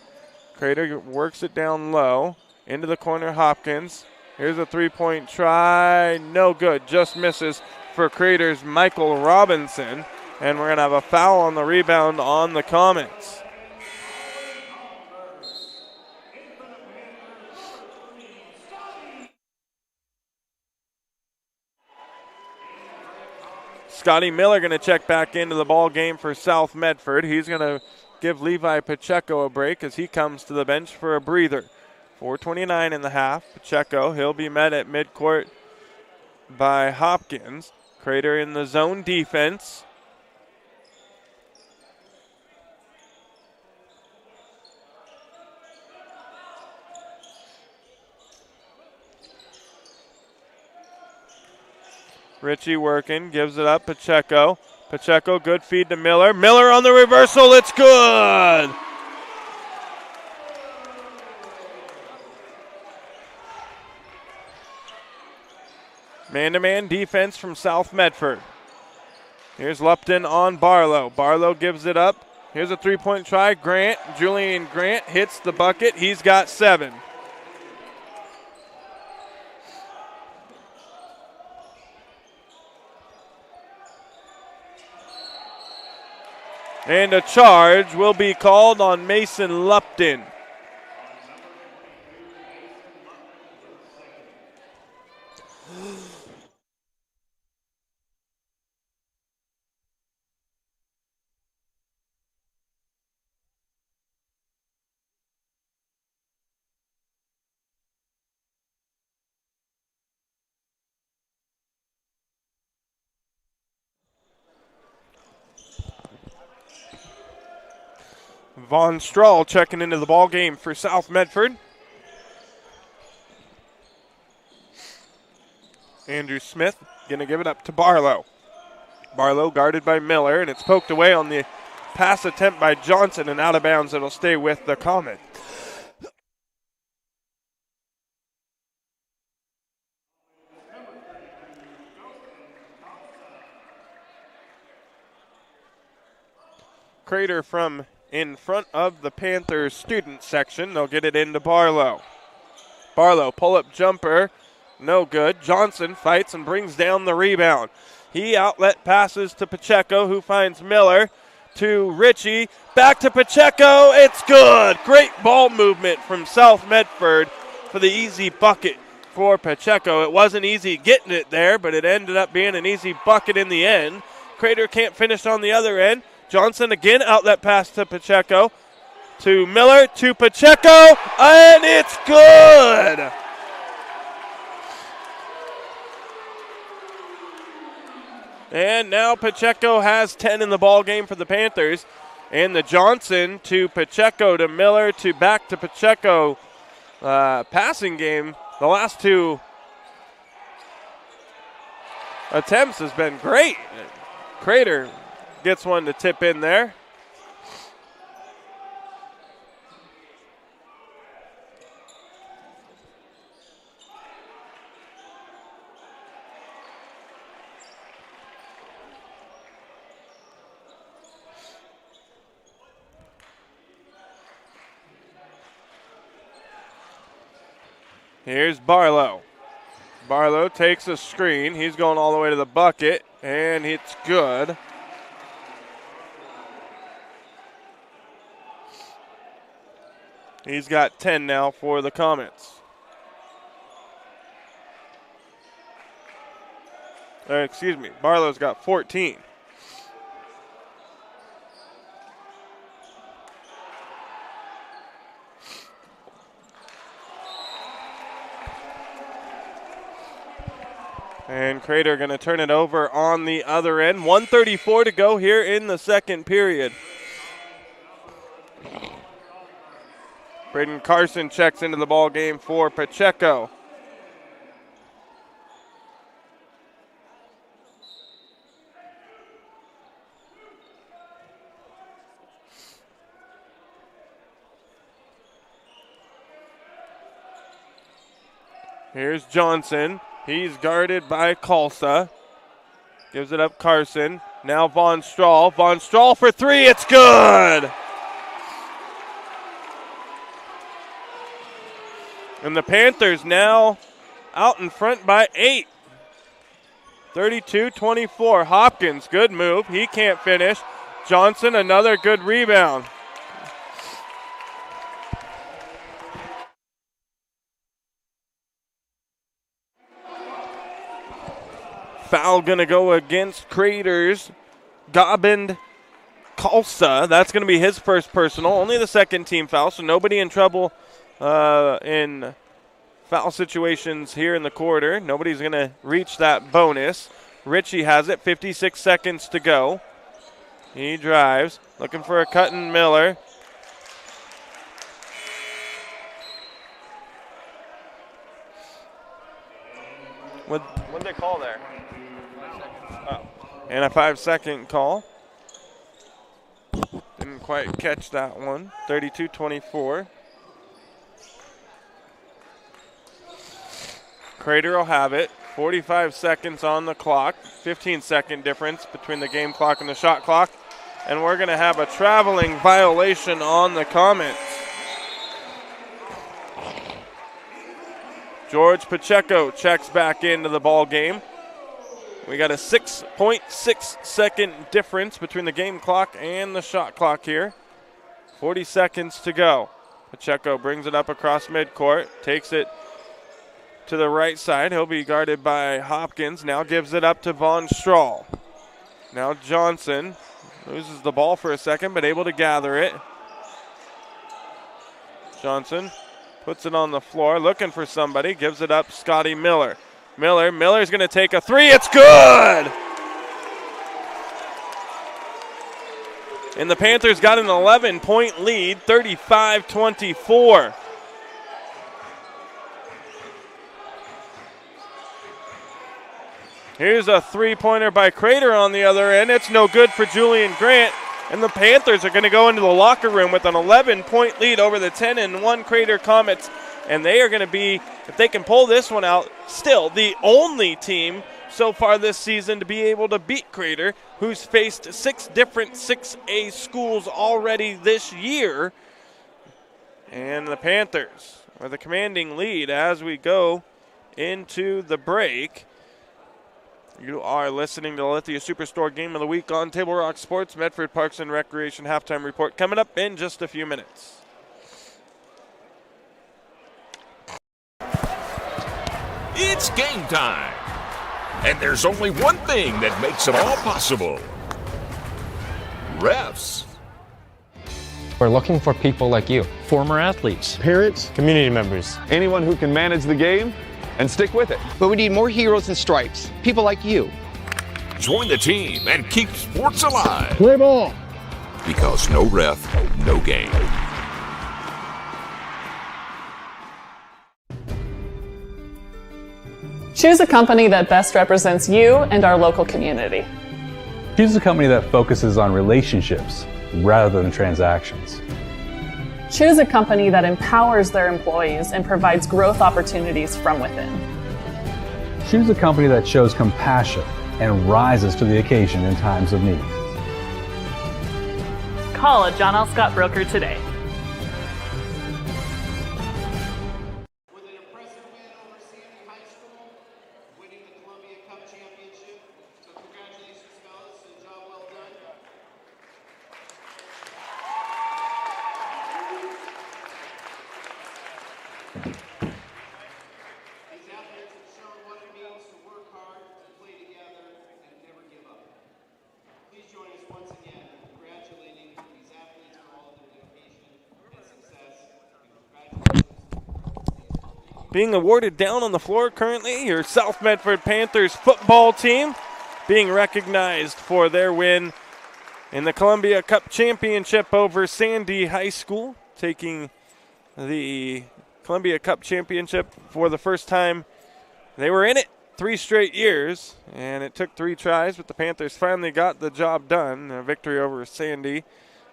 Crater works it down low. Into the corner, Hopkins. Here's a 3-point try. No good. Just misses for Crater's Michael Robinson. And we're going to have a foul on the rebound on the Comets. Scotty Miller going to check back into the ball game for South Medford. He's going to give Levi Pacheco a break as he comes to the bench for a breather. 4:29 in the half. Pacheco, he'll be met at midcourt by Hopkins. Crater in the zone defense. Ritchie working, gives it up, Pacheco. Pacheco, good feed to Miller. Miller on the reversal, it's good! Man-to-man defense from South Medford. Here's Lupton on Barlow. Barlow gives it up. Here's a 3-point try. Grant, Julian Grant hits the bucket. He's got 7. And a charge will be called on Mason Lupton. Von Strahl checking into the ball game for South Medford. Andrew Smith going to give it up to Barlow. Barlow guarded by Miller, and it's poked away on the pass attempt by Johnson, and out of bounds. It'll stay with the Comet. Crater from in front of the Panthers student section. They'll get it into Barlow. Barlow, pull-up jumper, no good. Johnson fights and brings down the rebound. He outlet passes to Pacheco, who finds Miller, to Ritchie, back to Pacheco, it's good. Great ball movement from South Medford for the easy bucket for Pacheco. It wasn't easy getting it there, but it ended up being an easy bucket in the end. Crater can't finish on the other end. Johnson again, outlet pass to Pacheco, to Miller, to Pacheco, and it's good! And now Pacheco has 10 in the ball game for the Panthers. And the Johnson to Pacheco to Miller to back to Pacheco passing game. The last two attempts has been great. Crater gets one to tip in there. Here's Barlow. Barlow takes a screen. He's going all the way to the bucket, and it's good. He's got 10 now for the Comets. Excuse me, Barlow's got 14. And Crater going to turn it over on the other end. 1:34 to go here in the second period. Braden Carson checks into the ball game for Pacheco. Here's Johnson. He's guarded by Kalsa. Gives it up Carson. Now Von Strahl. Von Strahl for three. It's good. And the Panthers now out in front by 8. 32-24. Hopkins, good move. He can't finish. Johnson, another good rebound. Foul going to go against Crater's Gobind Kalsa. That's going to be his first personal. Only the second team foul, so nobody in trouble in foul situations here in the quarter. Nobody's going to reach that bonus. Ritchie has it, 56 seconds to go. He drives, looking for a cut in Miller. What did they call there? Oh. And a 5-second call. Didn't quite catch that one. 32-24. Crater will have it. 45 seconds on the clock. 15-second difference between the game clock and the shot clock. And we're going to have a traveling violation on the Comets. George Pacheco checks back into the ball game. We got a 6.6 second difference between the game clock and the shot clock here. 40 seconds to go. Pacheco brings it up across midcourt, takes it to the right side. He'll be guarded by Hopkins. Now gives it up to Von Strahl. Now Johnson loses the ball for a second, but able to gather it. Johnson puts it on the floor, looking for somebody. Gives it up, Scotty Miller. Miller's going to take a three. It's good! And the Panthers got an 11-point lead, 35-24. Here's a three-pointer by Crater on the other end. It's no good for Julian Grant. And the Panthers are going to go into the locker room with an 11-point lead over the 10-1 Crater Comets. And they are going to be, if they can pull this one out, still the only team so far this season to be able to beat Crater, who's faced 6 different 6A schools already this year. And the Panthers are the commanding lead as we go into the break. You are listening to the Lithia Superstore Game of the Week on Table Rock Sports. Medford Parks and Recreation halftime report coming up in just a few minutes. It's game time. And there's only one thing that makes it all possible. Refs. We're looking for people like you. Former athletes. Parents. Community members. Anyone who can manage the game and stick with it. But we need more heroes in stripes. People like you. Join the team and keep sports alive. Play ball. Because no ref, no game. Choose a company that best represents you and our local community. Choose a company that focuses on relationships rather than transactions. Choose a company that empowers their employees and provides growth opportunities from within. Choose a company that shows compassion and rises to the occasion in times of need. Call a John L. Scott broker today. Being awarded down on the floor currently, your South Medford Panthers football team being recognized for their win in the Columbia Cup Championship over Sandy High School, taking the Columbia Cup Championship for the first time. They were in it 3 straight years, and it took 3 tries, but the Panthers finally got the job done. A victory over Sandy.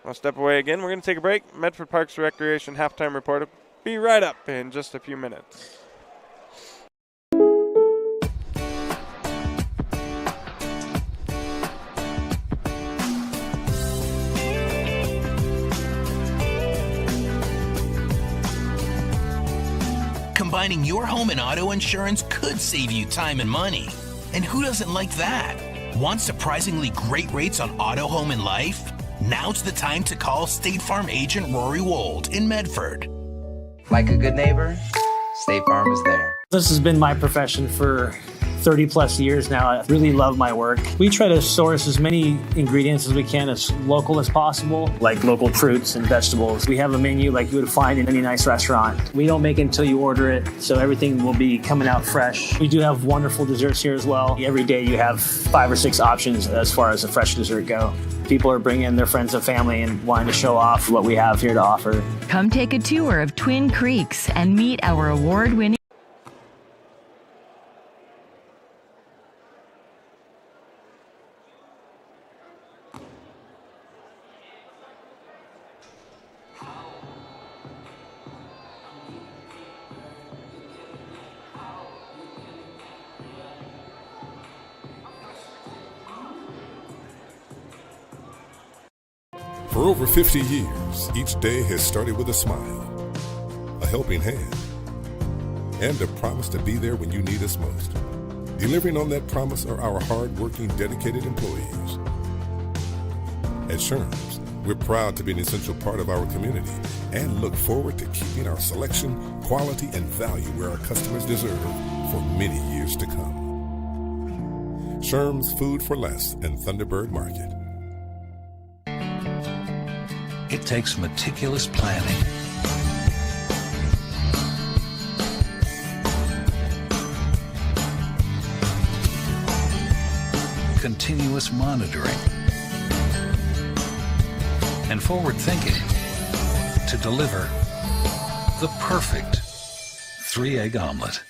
I'll step away again. We're going to take a break. Medford Parks Recreation halftime report will be right up in just a few minutes. Combining your home and auto insurance could save you time and money. And who doesn't like that? Want surprisingly great rates on auto, home, and life? Now's the time to call State Farm agent Rory Wold in Medford. Like a good neighbor, State Farm is there. This has been my profession for 30 plus years now. I really love my work. We try to source as many ingredients as we can, as local as possible, like local fruits and vegetables. We have a menu like you would find in any nice restaurant. We don't make it until you order it, so everything will be coming out fresh. We do have wonderful desserts here as well. Every day you have 5 or 6 options as far as a fresh dessert go. People are bringing their friends and family and wanting to show off what we have here to offer. Come take a tour of Twin Creeks and meet our award-winning For over 50 years, each day has started with a smile, a helping hand, and a promise to be there when you need us most. Delivering on that promise are our hard-working, dedicated employees. At Sherm's, we're proud to be an essential part of our community and look forward to keeping our selection, quality, and value where our customers deserve for many years to come. Sherm's Food for Less and Thunderbird Market. It takes meticulous planning, continuous monitoring, and forward thinking to deliver the perfect 3-egg omelet.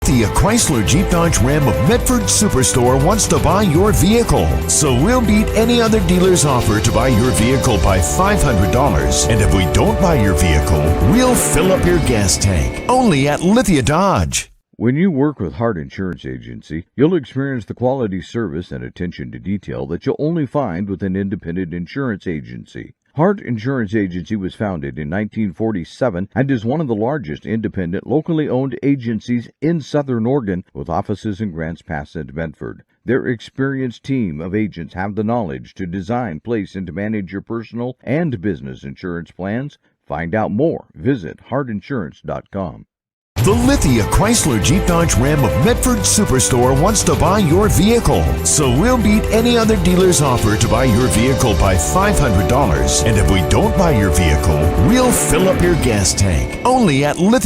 The Chrysler Jeep Dodge Ram of Medford Superstore wants to buy your vehicle. So we'll beat any other dealer's offer to buy your vehicle by $500. And if we don't buy your vehicle, we'll fill up your gas tank. Only at Lithia Dodge. When you work with Hart Insurance Agency, you'll experience the quality service and attention to detail that you'll only find with an independent insurance agency. Hart Insurance Agency was founded in 1947 and is one of the largest independent, locally owned agencies in Southern Oregon, with offices in Grants Pass and Medford. Their experienced team of agents have the knowledge to design, place, and to manage your personal and business insurance plans. Find out more. Visit hartinsurance.com. The Lithia Chrysler Jeep Dodge Ram of Medford Superstore wants to buy your vehicle. So we'll beat any other dealer's offer to buy your vehicle by $500. And if we don't buy your vehicle, we'll fill up your gas tank. Only at Lithia.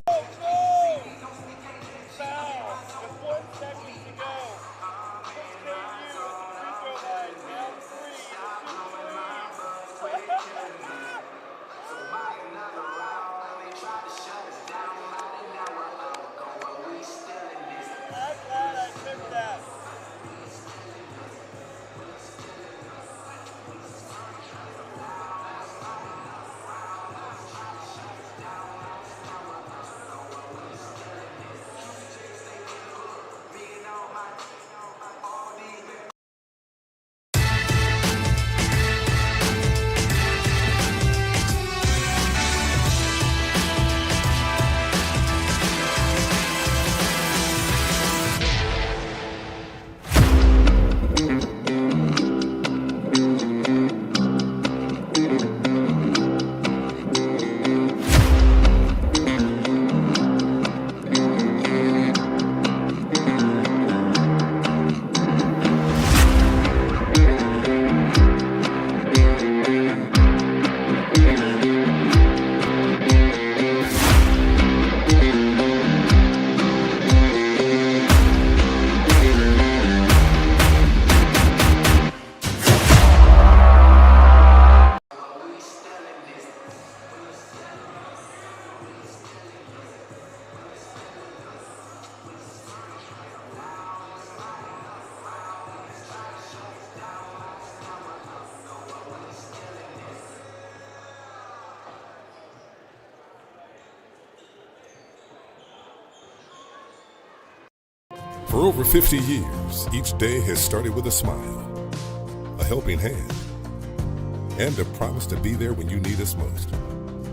For over 50 years, each day has started with a smile, a helping hand, and a promise to be there when you need us most.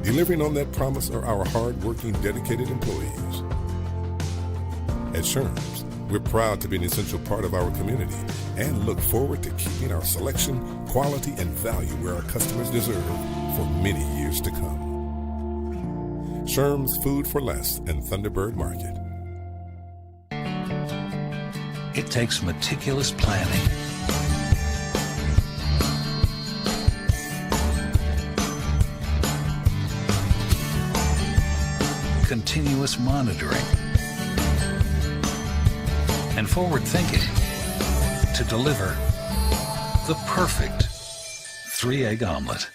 Delivering on that promise are our hard-working, dedicated employees. At Sherm's, we're proud to be an essential part of our community and look forward to keeping our selection, quality, and value where our customers deserve for many years to come. Sherm's Food for Less and Thunderbird Market. It takes meticulous planning, continuous monitoring, and forward thinking to deliver the perfect 3-egg omelet.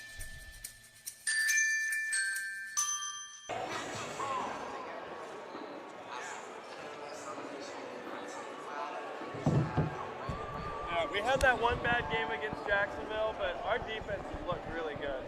We had that one bad game against Jacksonville, but our defense looked really good.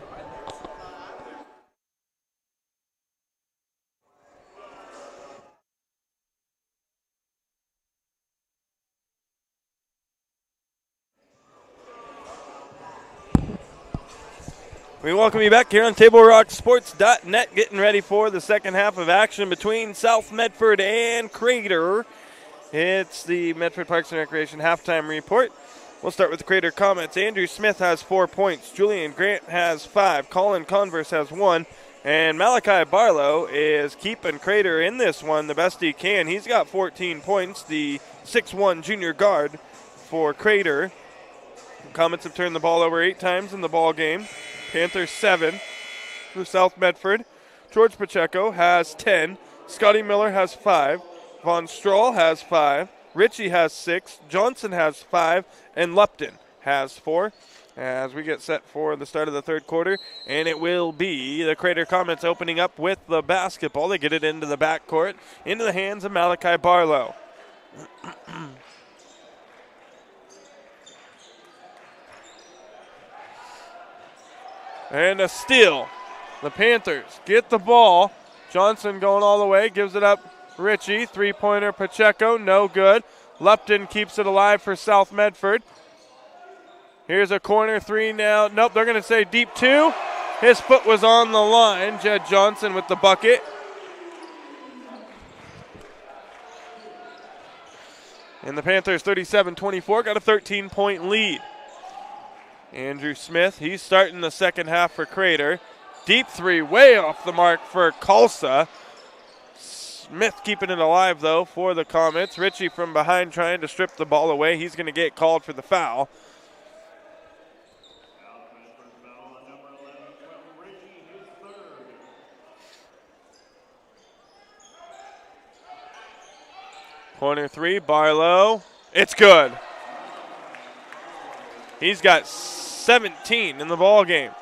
We welcome you back here on TableRockSports.net, getting ready for the second half of action between South Medford and Crater. It's the Medford Parks and Recreation halftime report. We'll start with the Crater comments. Andrew Smith has 4 points. Julian Grant has 5. Colin Converse has 1. And Malachi Barlow is keeping Crater in this one the best he can. He's got 14 points, the 6'1 junior guard for Crater. Comets have turned the ball over 8 times in the ball game. Panthers 7 for South Medford. George Pacheco has 10. Scotty Miller has 5. Von Stroll has 5. Ritchie has 6. Johnson has 5. And Lupton has 4. As we get set for the start of the third quarter. And it will be the Crater Comets opening up with the basketball. They get it into the backcourt, into the hands of Malachi Barlow. And a steal. The Panthers get the ball. Johnson going all the way, gives it up. Ritchie, three-pointer. Pacheco, no good. Lupton keeps it alive for South Medford. Here's a corner 3 now. Nope, they're going to say deep 2. His foot was on the line. Jed Johnson with the bucket. And the Panthers 37-24 got a 13-point lead. Andrew Smith, he's starting the second half for Crater. Deep 3, way off the mark for Tulsa. Smith keeping it alive, though, for the Comets. Ritchie from behind trying to strip the ball away. He's going to get called for the foul. Corner 3, Barlow. It's good. He's got 17 in the ball game.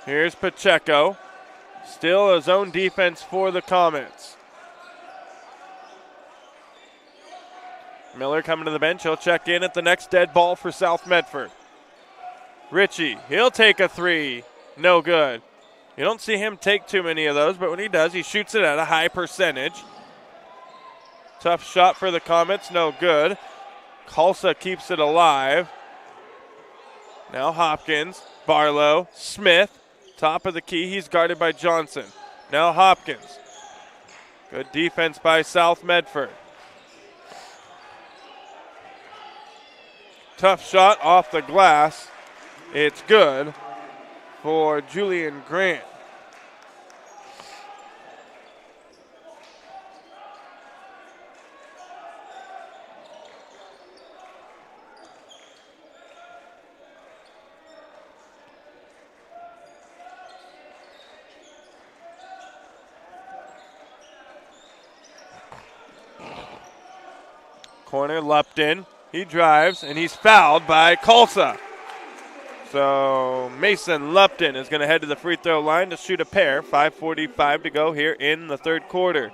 Here's Pacheco. Still a zone defense for the Comets. Miller coming to the bench. He'll check in at the next dead ball for South Medford. Ritchie, he'll take a 3. No good. You don't see him take too many of those, but when he does, he shoots it at a high percentage. Tough shot for the Comets, no good. Tulsa keeps it alive. Now Hopkins, Barlow, Smith. Top of the key, he's guarded by Johnson. Now Hopkins. Good defense by South Medford. Tough shot off the glass. It's good for Julian Grant. Corner, Lupton. He drives, and he's fouled by Tulsa. So Mason Lupton is going to head to the free throw line to shoot a pair. 5:45 to go here in the third quarter.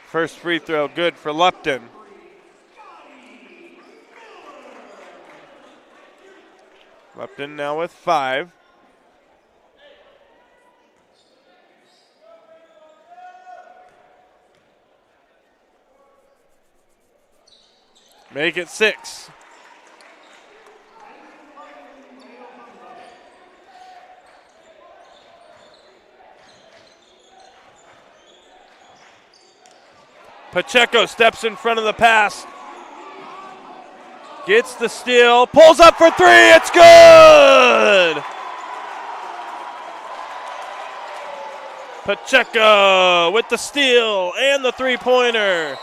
First free throw good for Lupton. Lupton now with 5. Make it 6. Pacheco steps in front of the pass. Gets the steal, pulls up for three, it's good! Pacheco with the steal and the three-pointer.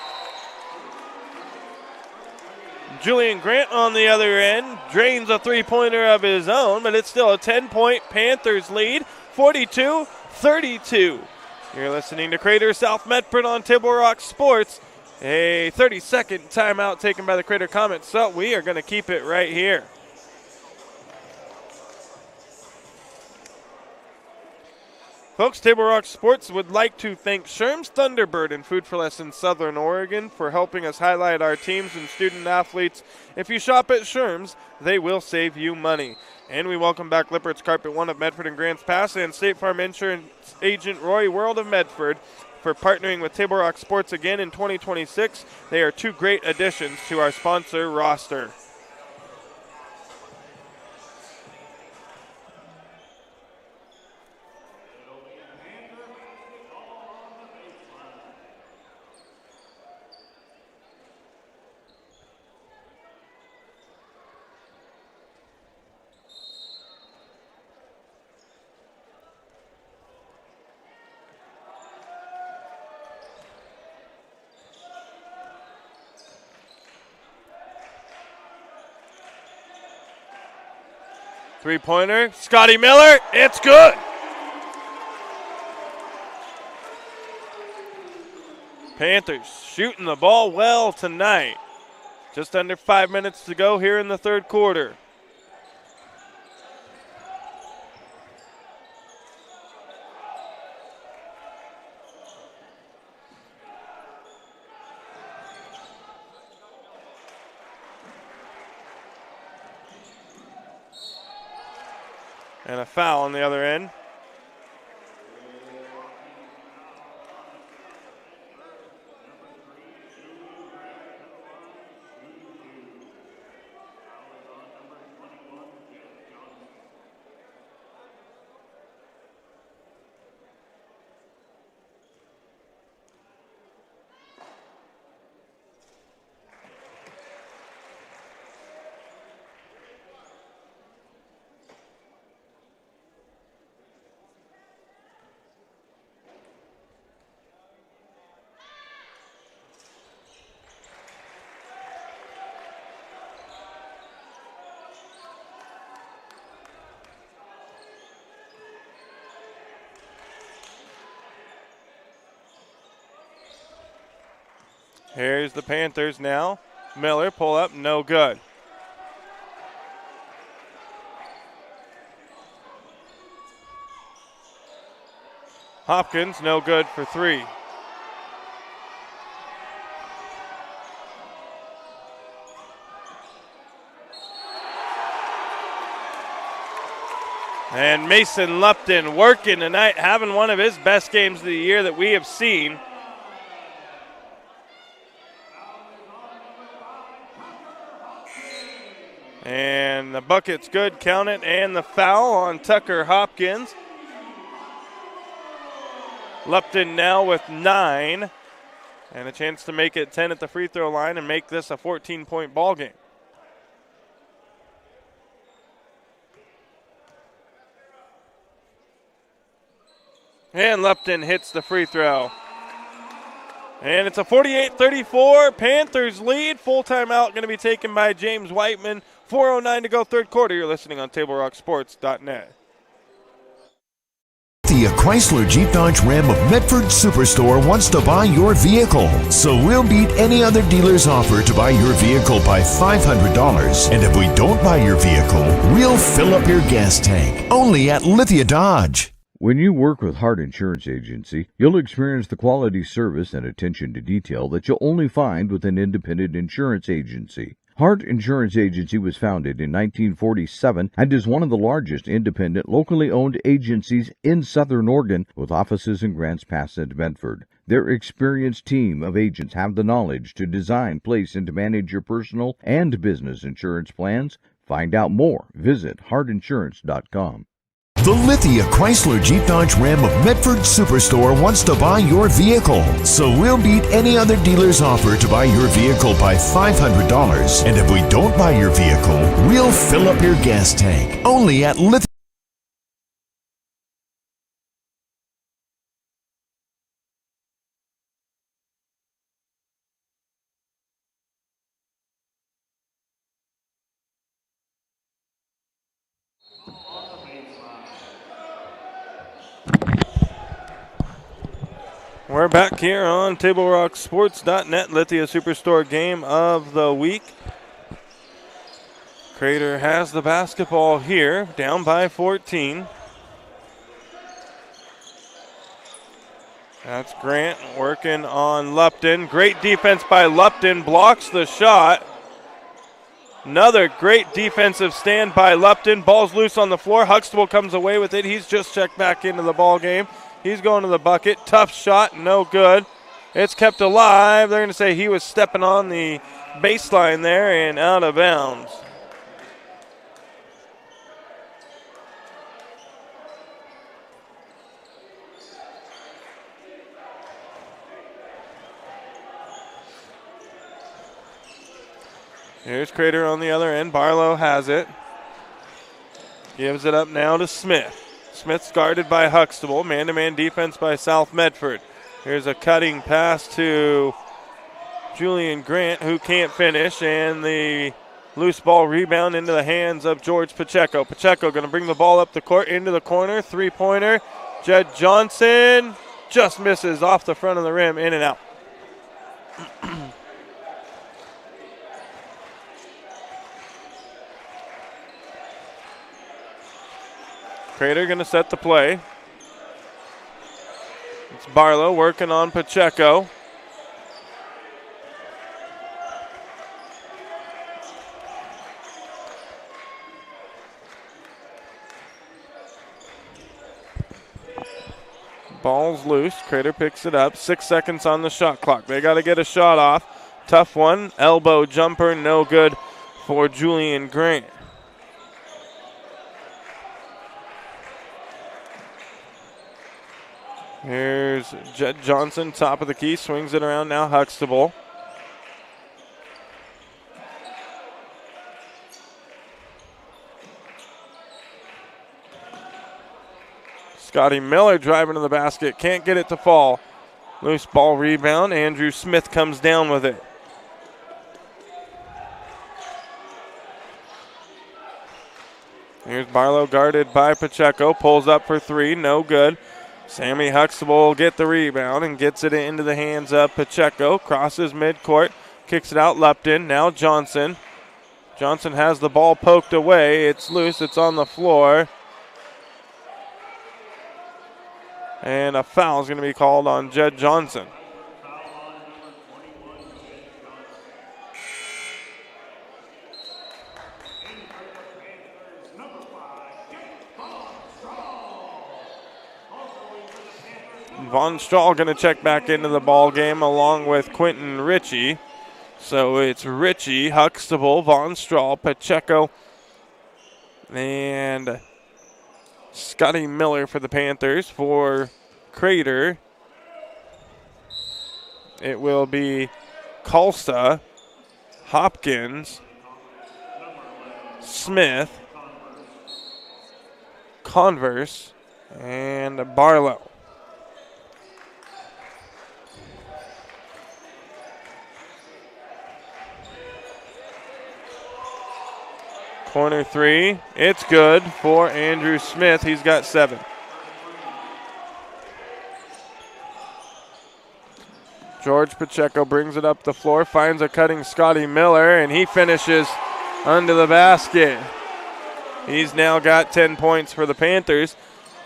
Julian Grant on the other end drains a three-pointer of his own, but it's still a 10-point Panthers lead, 42-32. You're listening to Crater South Medford on Table Rock Sports. A 30-second timeout taken by the Crater Comets, so we are going to keep it right here. Folks, Table Rock Sports would like to thank Sherm's Thunderbird and Food for Less in Southern Oregon for helping us highlight our teams and student athletes. If you shop at Sherm's, they will save you money. And we welcome back Lippert's Carpet One of Medford and Grants Pass and State Farm Insurance Agent Roy World of Medford for partnering with Table Rock Sports again in 2026. They are two great additions to our sponsor roster. Three-pointer, Scotty Miller, it's good. Panthers shooting the ball well tonight. Just under 5 minutes to go here in the third quarter. And a foul on the other end. Here's the Panthers now. Miller, pull up, no good. Hopkins, no good for three. And Mason Lupton working tonight, having one of his best games of the year that we have seen. And the bucket's good, count it, and the foul on Tucker Hopkins. Lupton now with 9, and a chance to make it 10 at the free throw line and make this a 14-point ball game. And Lupton hits the free throw. And it's a 48-34 Panthers lead. Full timeout going to be taken by James Whiteman. 4:09 to go third quarter. You're listening on TableRockSports.net. The Chrysler Jeep Dodge Ram of Medford Superstore wants to buy your vehicle. So we'll beat any other dealer's offer to buy your vehicle by $500. And if we don't buy your vehicle, we'll fill up your gas tank. Only at Lithia Dodge. When you work with Hart Insurance Agency, you'll experience the quality service and attention to detail that you'll only find with an independent insurance agency. Hart Insurance Agency was founded in 1947 and is one of the largest independent, locally owned agencies in Southern Oregon, with offices in Grants Pass and Medford. Their experienced team of agents have the knowledge to design, place, and to manage your personal and business insurance plans. Find out more. Visit hartinsurance.com. The Lithia Chrysler Jeep Dodge Ram of Medford Superstore wants to buy your vehicle. So we'll beat any other dealer's offer to buy your vehicle by $500. And if we don't buy your vehicle, we'll fill up your gas tank. Only at Lithia. We're back here on TableRockSports.net, Lithia Superstore game of the week. Crater has the basketball here, down by 14. That's Grant working on Lupton. Great defense by Lupton, blocks the shot. Another great defensive stand by Lupton. Ball's loose on the floor. Huxtable comes away with it. He's just checked back into the ball game. He's going to the bucket. Tough shot, no good. It's kept alive. They're going to say he was stepping on the baseline there and out of bounds. Here's Crater on the other end. Barlow has it. Gives it up now to Smith. Smith's guarded by Huxtable. Man-to-man defense by South Medford. Here's a cutting pass to Julian Grant, who can't finish, and the loose ball rebound into the hands of George Pacheco. Pacheco going to bring the ball up the court into the corner. Three-pointer. Jed Johnson just misses off the front of the rim, in and out. Crater going to set the play. It's Barlow working on Pacheco. Ball's loose. Crater picks it up. 6 seconds on the shot clock. They got to get a shot off. Tough one. Elbow jumper, no good for Julian Grant. Here's Jed Johnson, top of the key, swings it around now. Huxtable. Scotty Miller driving to the basket, can't get it to fall. Loose ball rebound. Andrew Smith comes down with it. Here's Barlow guarded by Pacheco, pulls up for three, no good. Sammy Huxtable will get the rebound and gets it into the hands of Pacheco. Crosses midcourt, kicks it out Lupton. Now Johnson. Johnson has the ball poked away. It's loose. It's on the floor. And a foul is going to be called on Jed Johnson. Von Strahl going to check back into the ball game along with Quentin Ritchie. So it's Ritchie, Huxtable, Von Strahl, Pacheco, and Scotty Miller for the Panthers. For Crater, it will be Colsta, Hopkins, Smith, Converse, and Barlow. Corner three, it's good for Andrew Smith. He's got 7. George Pacheco brings it up the floor, finds a cutting Scotty Miller, and he finishes under the basket. He's now got 10 points for the Panthers,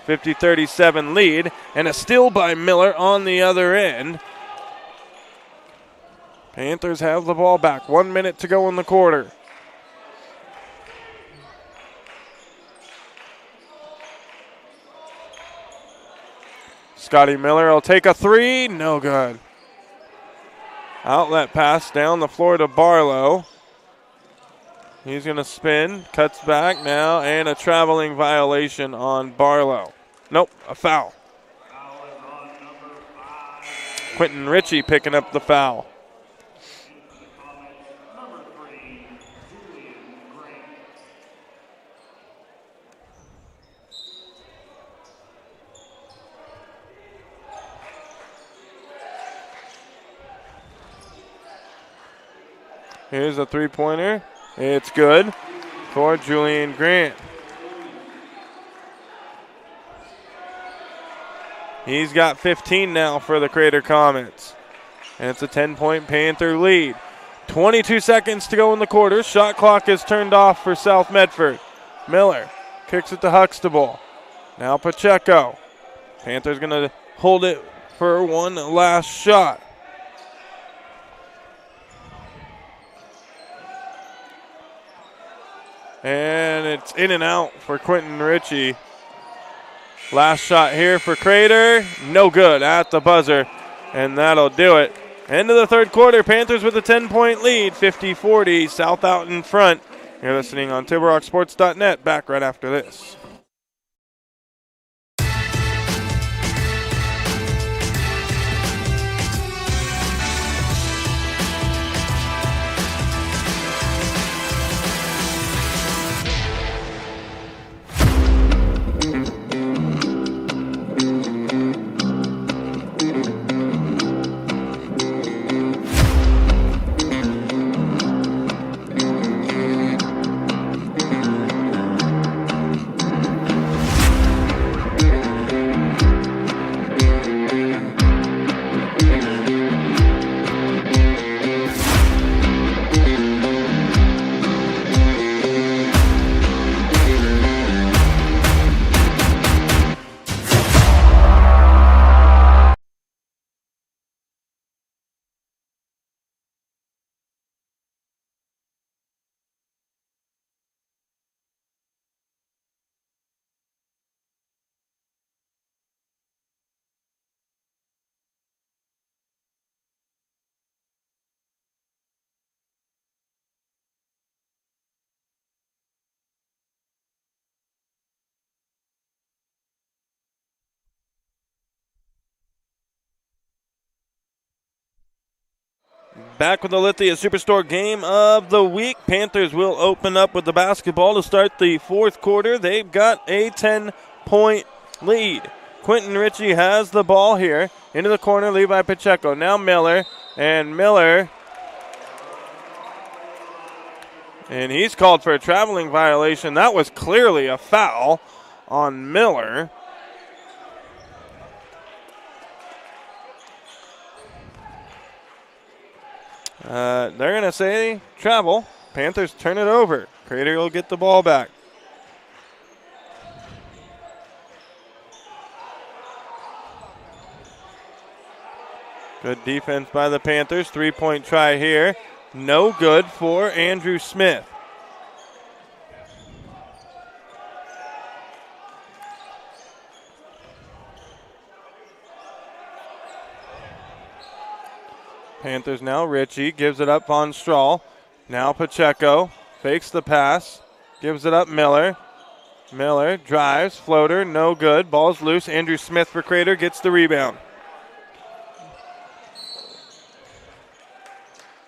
50-37 lead, and a steal by Miller on the other end. Panthers have the ball back. 1 minute to go in the quarter. Scotty Miller will take a three, no good. Outlet pass down the floor to Barlow. He's going to spin, cuts back now, and a traveling violation on Barlow. Nope, a foul. Quentin Ritchie picking up the foul. Here's a three-pointer. It's good for Julian Grant. He's got 15 now for the Crater Comets. And it's a 10-point Panther lead. 22 seconds to go in the quarter. Shot clock is turned off for South Medford. Miller kicks it to Huxtable. Now Pacheco. Panthers going to hold it for one last shot. And it's in and out for Quentin Ritchie. Last shot here for Crater. No good at the buzzer. And that'll do it. End of the third quarter. Panthers with a 10-point lead. 50-40. South out in front. You're listening on TableRockSports.net. Back right after this. Back with the Lithia Superstore game of the week. Panthers will open up with the basketball to start the fourth quarter. They've got a 10-point lead. Quentin Ritchie has the ball here. Into the corner, Levi Pacheco. Now Miller, and he's called for a traveling violation. That was clearly a foul on Miller. They're going to say travel. Panthers turn it over. Crater will get the ball back. Good defense by the Panthers. Three-point try here. No good for Andrew Smith. Panthers now. Ritchie gives it up on Strahl. Now Pacheco fakes the pass. Gives it up Miller. Miller drives. Floater. No good. Ball's loose. Andrew Smith for Crater gets the rebound.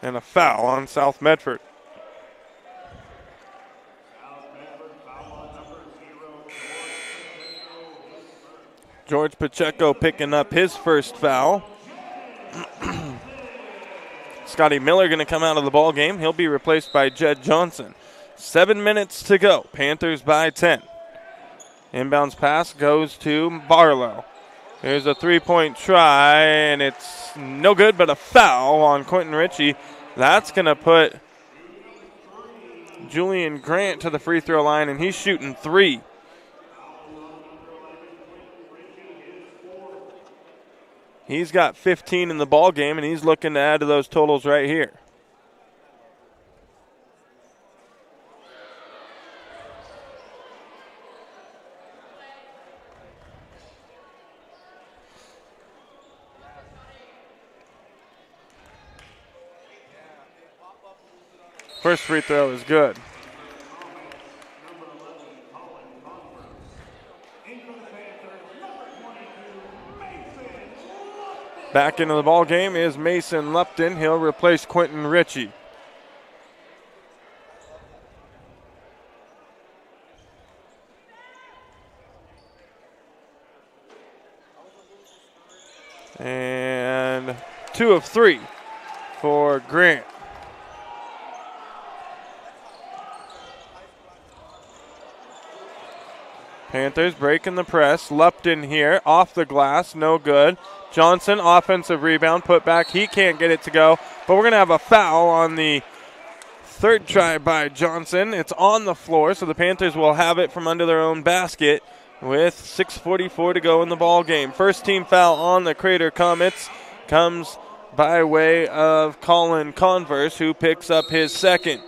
And a foul on South Medford. George Pacheco picking up his first foul. Scotty Miller going to come out of the ball game. He'll be replaced by Jed Johnson. 7 minutes to go. Panthers by 10. Inbounds pass goes to Barlow. Here's a three-point try, and it's no good, but a foul on Quentin Ritchie. That's going to put Julian Grant to the free throw line, and he's shooting three. He's got 15 in the ball game, and he's looking to add to those totals right here. First free throw is good. Back into the ball game is Mason Lupton. He'll replace Quentin Ritchie. And 2 of 3 for Grant. Panthers breaking the press. Lupton here, off the glass, no good. Johnson, offensive rebound, put back. He can't get it to go, but we're going to have a foul on the third try by Johnson. It's on the floor, so the Panthers will have it from under their own basket with 6:44 to go in the ball game. First team foul on the Crater Comets comes by way of Colin Converse, who picks up his second.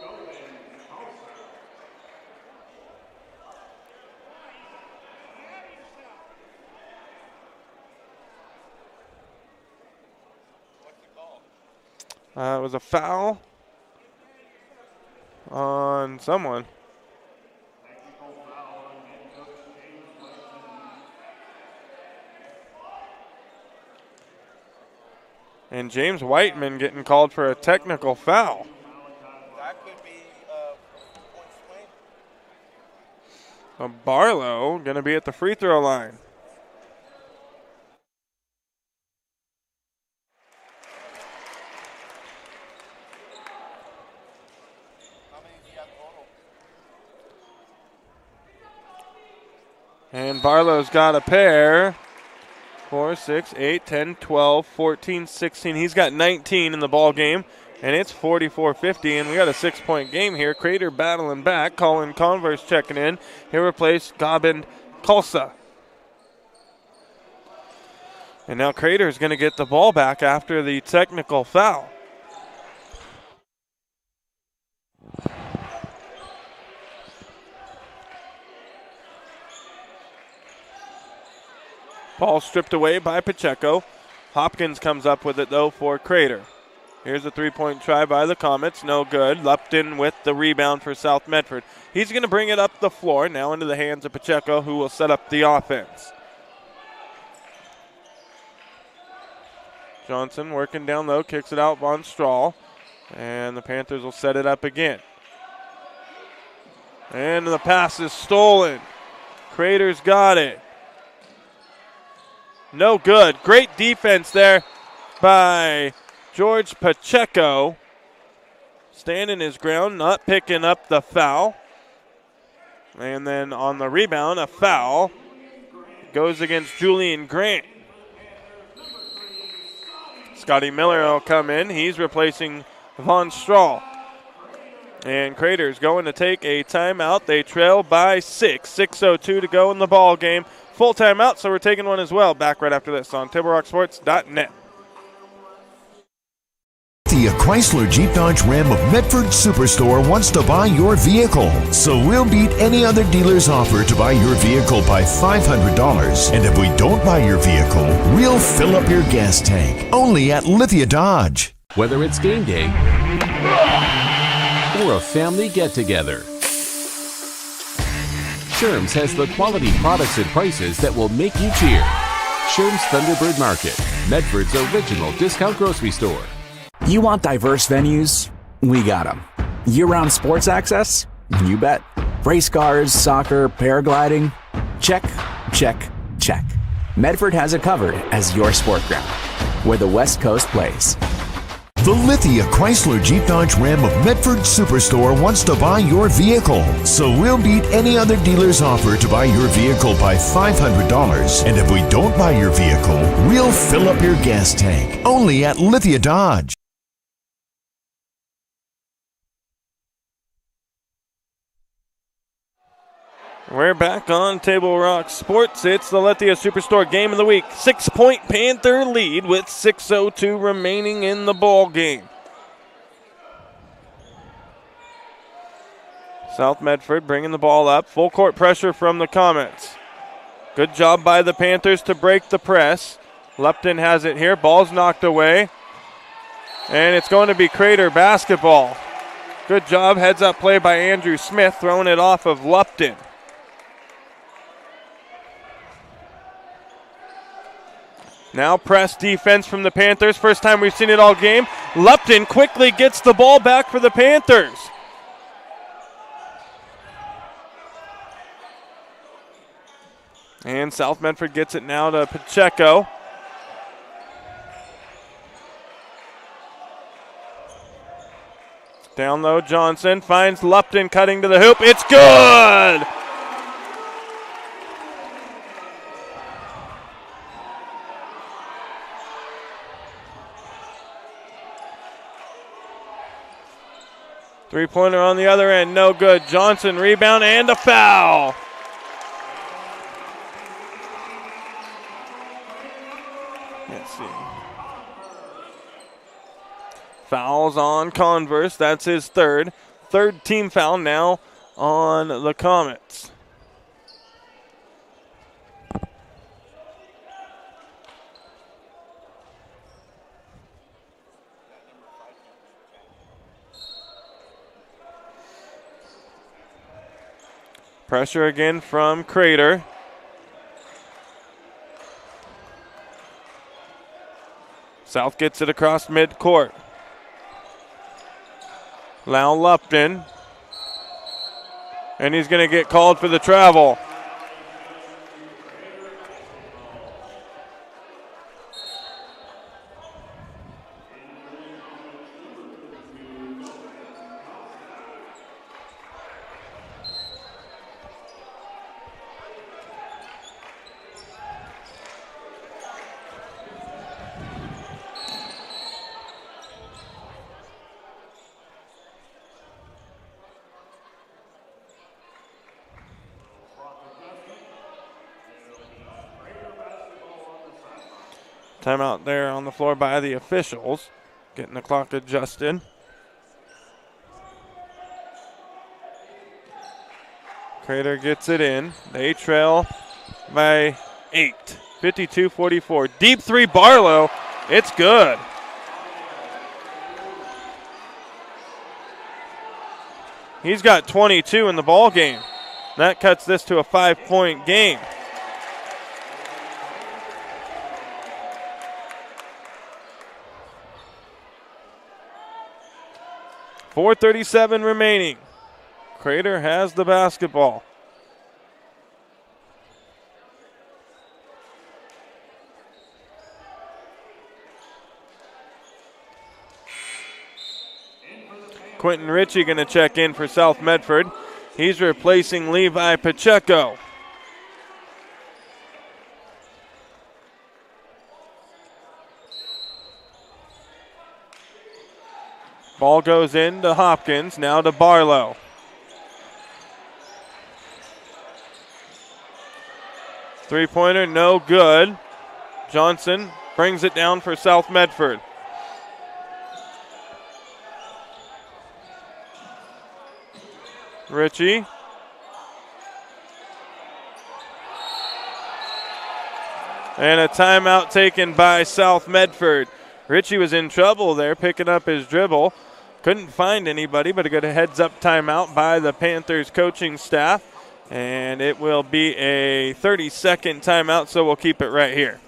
It was a foul on someone. And James Whiteman getting called for a technical foul. That could be point swing. Barlow going to be at the free throw line. And Barlow's got a pair. 4, 6, 8, 10, 12, 14, 16. He's got 19 in the ball game, and it's 44-50, and we got a 6-point game here. Crater battling back. Colin Converse checking in. He'll replace Gobind Kulsa. And now Crater's going to get the ball back after the technical foul. Ball stripped away by Pacheco. Hopkins comes up with it, though, for Crater. Here's a three-point try by the Comets. No good. Lupton with the rebound for South Medford. He's going to bring it up the floor, now into the hands of Pacheco, who will set up the offense. Johnson working down low, kicks it out on Strahl. And the Panthers will set it up again. And the pass is stolen. Crater's got it. No good. Great defense there by George Pacheco. Standing his ground, not picking up the foul. And then on the rebound, a foul goes against Julian Grant. Scotty Miller will come in. He's replacing Von Strahl. And Crater's going to take a timeout. They trail by 6. 6:02 to go in the ball game. Full timeout, so we're taking one as well. Back right after this on TableRockSports.net. The Chrysler Jeep Dodge Ram of Medford Superstore wants to buy your vehicle. So we'll beat any other dealer's offer to buy your vehicle by $500. And if we don't buy your vehicle, we'll fill up your gas tank. Only at Lithia Dodge. Whether it's game day or a family get-together, Sherm's has the quality products and prices that will make you cheer. Sherm's Thunderbird Market, Medford's original discount grocery store. You want diverse venues? We got them. Year-round sports access? You bet. Race cars, soccer, paragliding? Check, check, check. Medford has it covered as your sport ground, where the West Coast plays. The Lithia Chrysler Jeep Dodge Ram of Medford Superstore wants to buy your vehicle. So we'll beat any other dealer's offer to buy your vehicle by $500. And if we don't buy your vehicle, we'll fill up your gas tank. Only at Lithia Dodge. We're back on Table Rock Sports. It's the Lithia Superstore Game of the Week. 6-point Panther lead with 6:02 remaining in the ball game. South Medford bringing the ball up. Full court pressure from the Comets. Good job by the Panthers to break the press. Lupton has it here. Ball's knocked away. And it's going to be Crater basketball. Good job. Heads up play by Andrew Smith, throwing it off of Lupton. Now press defense from the Panthers. First time we've seen it all game. Lupton quickly gets the ball back for the Panthers. And South Medford gets it now to Pacheco. Down low, Johnson finds Lupton cutting to the hoop. It's good! Three-pointer on the other end, no good. Johnson rebound and a foul. Let's see. Fouls on Converse, that's his third. Third team foul now on the Comets. Pressure again from Crater. South gets it across midcourt. Lau Lupton. And he's going to get called for the travel. Timeout there on the floor by the officials. Getting the clock adjusted. Crater gets it in. They trail by 8. 52-44. Deep three, Barlow. It's good. He's got 22 in the ball game. That cuts this to a 5-point game. .437 remaining. Crater has the basketball. Quentin Ritchie going to check in for South Medford. He's replacing Levi Pacheco. Ball goes in to Hopkins, now to Barlow. Three-pointer, no good. Johnson brings it down for South Medford. Ritchie. And a timeout taken by South Medford. Ritchie was in trouble there, picking up his dribble. Couldn't find anybody, but a good heads-up timeout by the Panthers coaching staff. And it will be a 30-second timeout, so we'll keep it right here.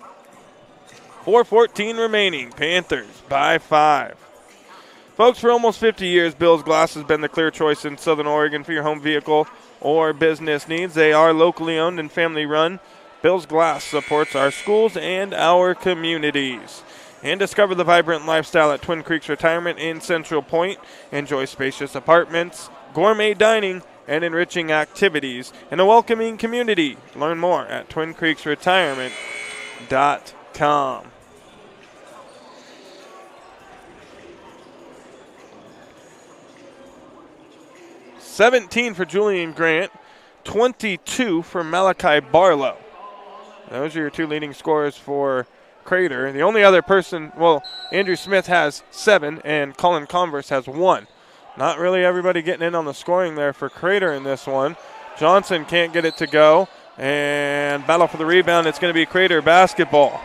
4:14 remaining. Panthers by 5. Folks, for almost 50 years, Bill's Glass has been the clear choice in Southern Oregon for your home vehicle or business needs. They are locally owned and family-run. Bill's Glass supports our schools and our communities. And discover the vibrant lifestyle at Twin Creeks Retirement in Central Point. Enjoy spacious apartments, gourmet dining, and enriching activities in a welcoming community. Learn more at twincreeksretirement.com. $17 for Julian Grant, 22 for Malachi Barlow. Those are your two leading scorers for Crater. The only other person, well, Andrew Smith has 7 and Colin Converse has 1. Not really everybody getting in on the scoring there for Crater in this one. Johnson can't get it to go, and battle for the rebound. It's going to be Crater basketball.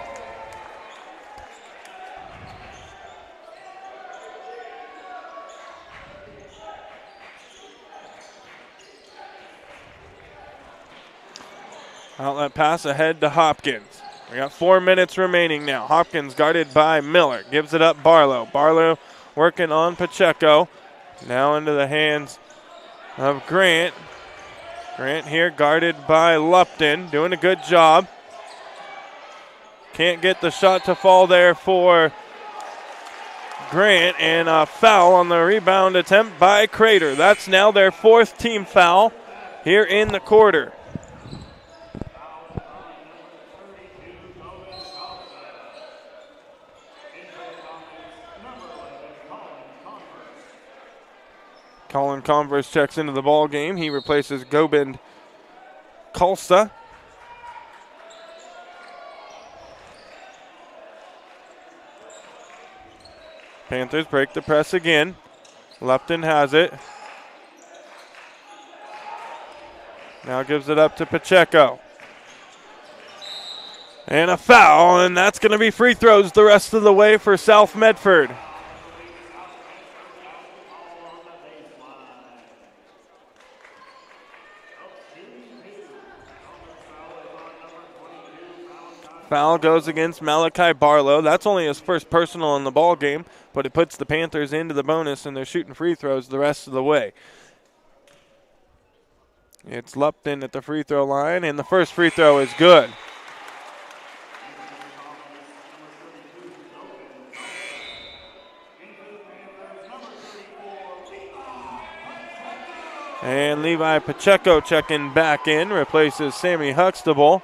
Outlet pass ahead to Hopkins. We got 4 minutes remaining now. Hopkins guarded by Miller. Gives it up Barlow. Barlow working on Pacheco. Now into the hands of Grant. Grant here guarded by Lupton. Doing a good job. Can't get the shot to fall there for Grant, and a foul on the rebound attempt by Crater. That's now their 4th team foul here in the quarter. Colin Converse checks into the ball game. He replaces Gobind Kalsa. Panthers break the press again. Lupton has it. Now gives it up to Pacheco. And a foul, and that's going to be free throws the rest of the way for South Medford. Foul goes against Malachi Barlow. That's only his first personal in the ball game, but it puts the Panthers into the bonus, and they're shooting free throws the rest of the way. It's Lupton at the free throw line, and the first free throw is good. And Levi Pacheco checking back in, replaces Sammy Huxtable.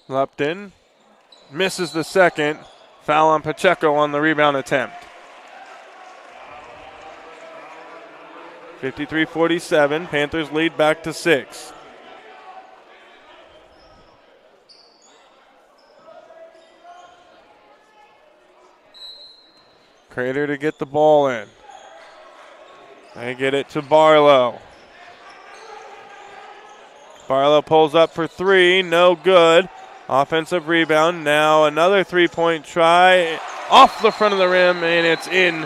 Lupton misses the second. Foul on Pacheco on the rebound attempt. 53-47. Panthers lead back to 6. Crater to get the ball in. They get it to Barlow. Barlow pulls up for 3. No good. Offensive rebound. Now another three-point try off the front of the rim, and it's in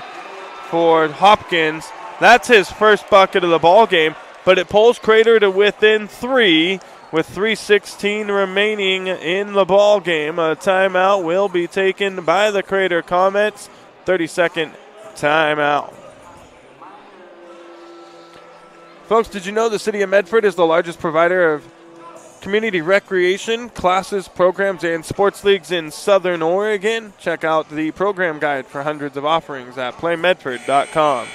for Hopkins. That's his first bucket of the ball game, but it pulls Crater to within 3 with 3:16 remaining in the ball game. A timeout will be taken by the Crater Comets. 30-second timeout. Folks, did you know the city of Medford is the largest provider of community recreation, classes, programs, and sports leagues in Southern Oregon? Check out the program guide for hundreds of offerings at playmedford.com.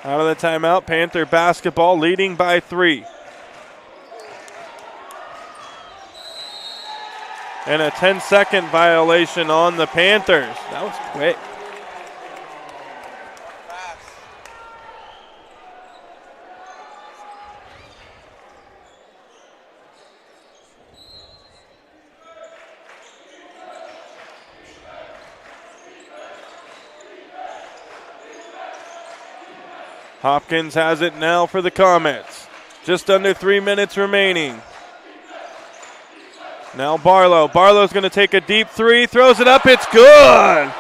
Out of the timeout, Panther basketball leading by 3. And a 10-second violation on the Panthers. That was quick. Hopkins has it now for the Comets. Just under 3 minutes remaining. Now Barlow. Barlow's going to take a deep 3, throws it up, it's good!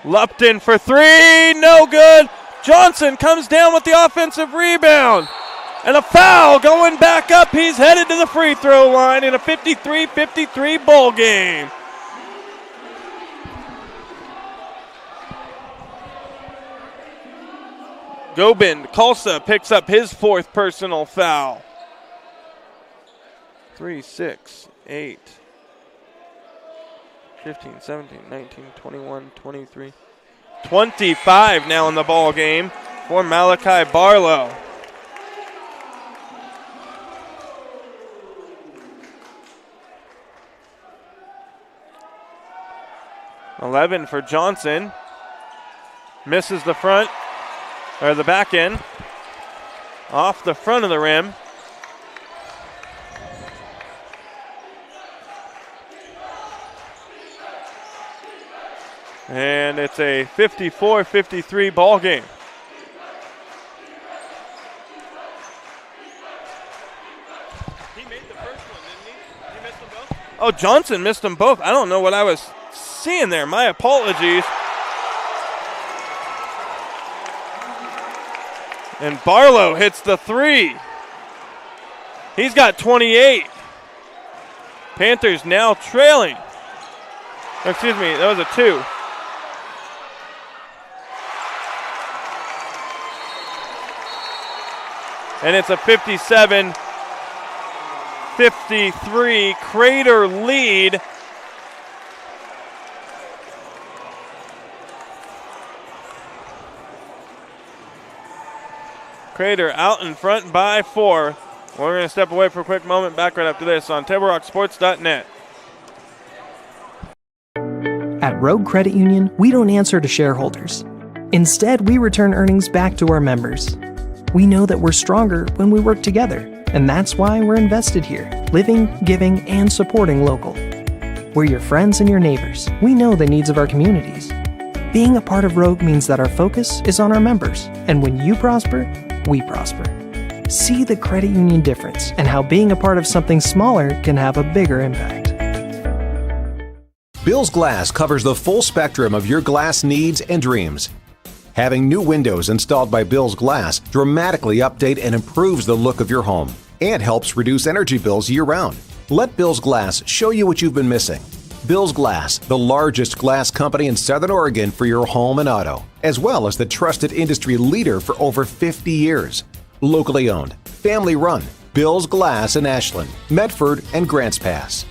Lupton for 3, no good! Johnson comes down with the offensive rebound. And a foul going back up. He's headed to the free throw line in a 53-53 ball game. Gobind Kalsa picks up his 4th personal foul. 3, 6, 8, 15, 17, 19, 21, 23, 25 now in the ball game for Malachi Barlow. $11 for Johnson. Misses the front, or the back end. Off the front of the rim. And it's a 54-53 ball game. He made the first one, didn't he? He missed them both? Oh, Johnson missed them both. I don't know what I was seeing there. My apologies. And Barlow hits the three. He's got 28. Panthers now trailing. Excuse me, that was a 2. And it's a 57-53 Crater lead. Crater out in front by 4. We're going to step away for a quick moment. Back right after this on TableRockSports.net. At Rogue Credit Union, we don't answer to shareholders. Instead, we return earnings back to our members. We know that we're stronger when we work together, and that's why we're invested here, living, giving, and supporting local. We're your friends and your neighbors. We know the needs of our communities. Being a part of Rogue means that our focus is on our members, and when you prosper, we prosper. See the credit union difference and how being a part of something smaller can have a bigger impact. Bill's Glass covers the full spectrum of your glass needs and dreams. Having new windows installed by Bill's Glass dramatically update and improves the look of your home and helps reduce energy bills year-round. Let Bill's Glass show you what you've been missing. Bill's Glass, the largest glass company in Southern Oregon for your home and auto, as well as the trusted industry leader for over 50 years. Locally owned, family run, Bill's Glass in Ashland, Medford, and Grants Pass.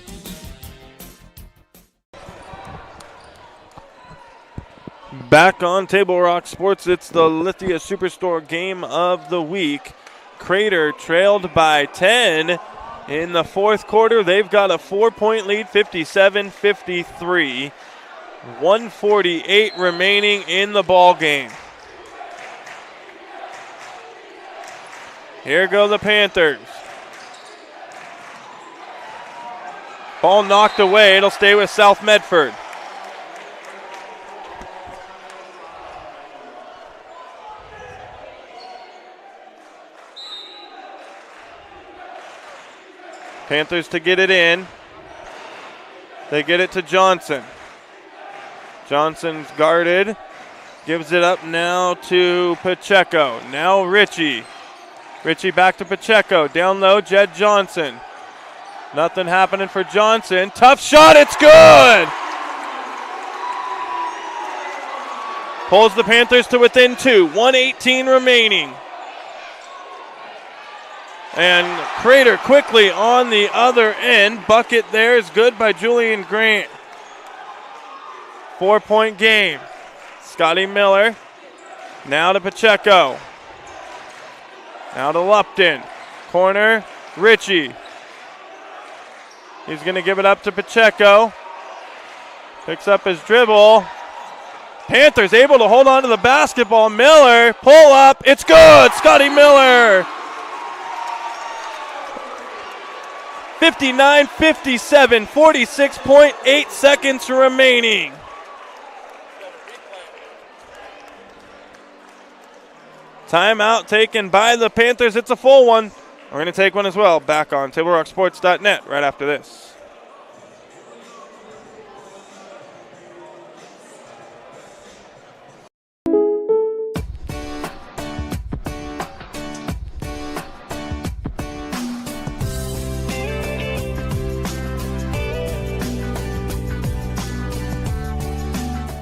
Back on Table Rock Sports, it's the Lithia Superstore game of the week. Crater trailed by 10 in the fourth quarter. They've got a 4-point lead, 57-53. 148 remaining in the ball game. Here go the Panthers. Ball knocked away. It'll stay with South Medford. Panthers to get it in. They get it to Johnson. Johnson's guarded. Gives it up now to Pacheco. Now Ritchie. Ritchie back to Pacheco. Down low, Jed Johnson. Nothing happening for Johnson. Tough shot, it's good! Pulls the Panthers to within 2. 1:18 remaining. And Crater quickly on the other end. Bucket there is good by Julian Grant. 4-point game. Scotty Miller. Now to Pacheco. Now to Lupton. Corner, Ritchie. He's going to give it up to Pacheco. Picks up his dribble. Panthers able to hold on to the basketball. Miller, pull up. It's good. Scotty Miller. 59-57, 46.8 seconds remaining. Timeout taken by the Panthers. It's a full one. We're going to take one as well. Back on TableRockSports.net right after this.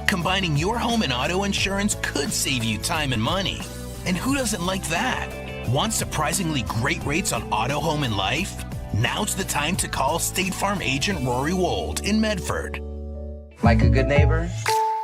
Combining your home and auto insurance could save you time and money. And who doesn't like that? Want surprisingly great rates on auto, home, and life? Now's the time to call State Farm agent Rory Wold in Medford. Like a good neighbor,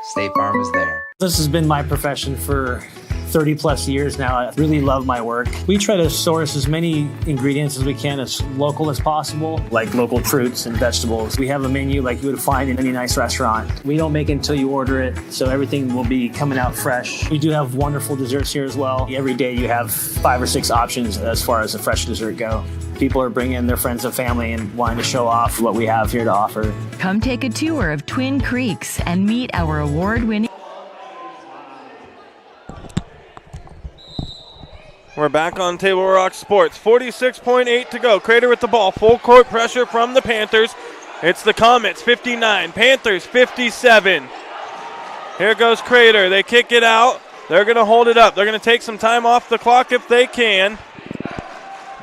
State Farm is there. This has been my profession for 30 plus years now. I really love my work. We try to source as many ingredients as we can, as local as possible, like local fruits and vegetables. We have a menu like you would find in any nice restaurant. We don't make it until you order it, so everything will be coming out fresh. We do have wonderful desserts here as well. Every day you have 5 or 6 options as far as the fresh dessert go. People are bringing their friends and family and wanting to show off what we have here to offer. Come take a tour of Twin Creeks and meet our award-winning. We're back on Table Rock Sports. 46.8 to go. Crater with the ball. Full court pressure from the Panthers. It's the Comets, 59. Panthers, 57. Here goes Crater. They kick it out. They're going to hold it up. They're going to take some time off the clock if they can.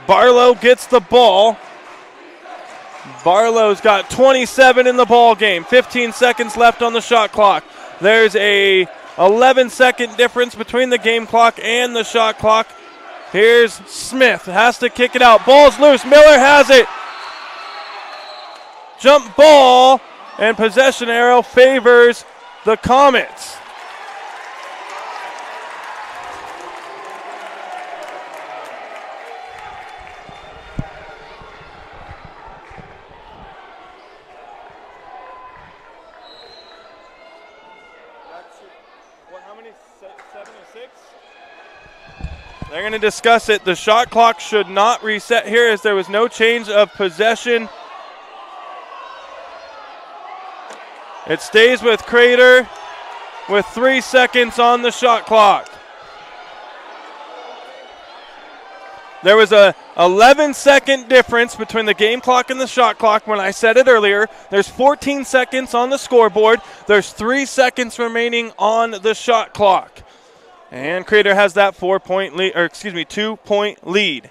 Barlow gets the ball. Barlow's got 27 in the ball game. 15 seconds left on the shot clock. There's a 11-second difference between the game clock and the shot clock. Here's Smith, has to kick it out. Ball's loose, Miller has it. Jump ball, and possession arrow favors the Comets. They're going to discuss it. The shot clock should not reset here as there was no change of possession. It stays with Crater with 3 seconds on the shot clock. There was a 11-second difference between the game clock and the shot clock when I said it earlier. There's 14 seconds on the scoreboard. There's 3 seconds remaining on the shot clock. And Crater has that 2-point lead.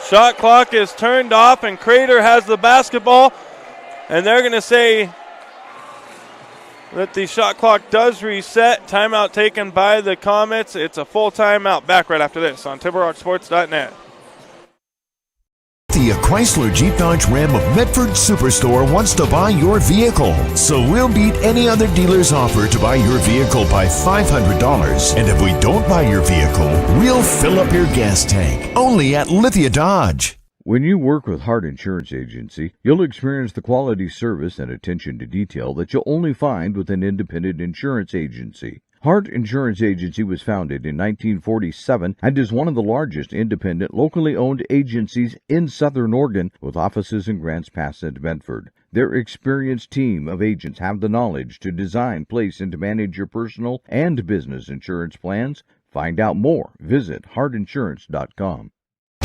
Shot clock is turned off and Crater has the basketball, and they're going to say that the shot clock does reset. Timeout taken by the Comets. It's a full timeout. Back right after this on TableRockSports.net. The Chrysler Jeep Dodge Ram of Medford Superstore wants to buy your vehicle. So we'll beat any other dealer's offer to buy your vehicle by $500. And if we don't buy your vehicle, we'll fill up your gas tank. Only at Lithia Dodge. When you work with Hart Insurance Agency, you'll experience the quality service and attention to detail that you'll only find with an independent insurance agency. Hart Insurance Agency was founded in 1947 and is one of the largest independent, locally owned agencies in Southern Oregon, with offices in Grants Pass and Medford. Their experienced team of agents have the knowledge to design, place, and to manage your personal and business insurance plans. Find out more. Visit hartinsurance.com.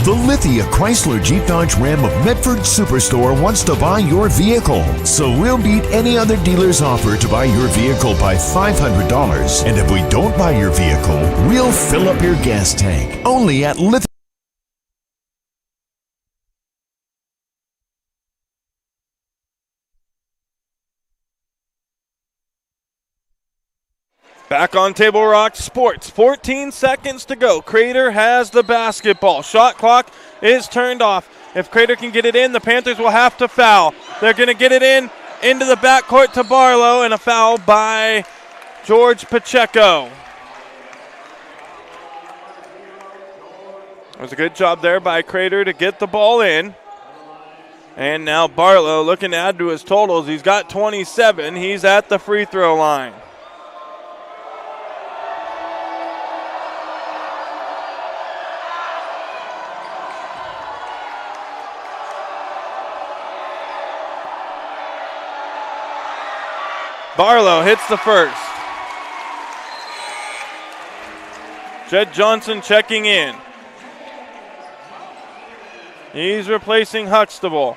The Lithia Chrysler Jeep Dodge Ram of Medford Superstore wants to buy your vehicle. So we'll beat any other dealer's offer to buy your vehicle by $500. And if we don't buy your vehicle, we'll fill up your gas tank. Only at Lithia. Back on Table Rock Sports, 14 seconds to go. Crater has the basketball. Shot clock is turned off. If Crater can get it in, the Panthers will have to foul. They're going to get it into the backcourt to Barlow, and a foul by George Pacheco. It was a good job there by Crater to get the ball in. And now Barlow looking to add to his totals. He's got 27. He's at the free throw line. Barlow hits the first. Jed Johnson checking in. He's replacing Huxtable.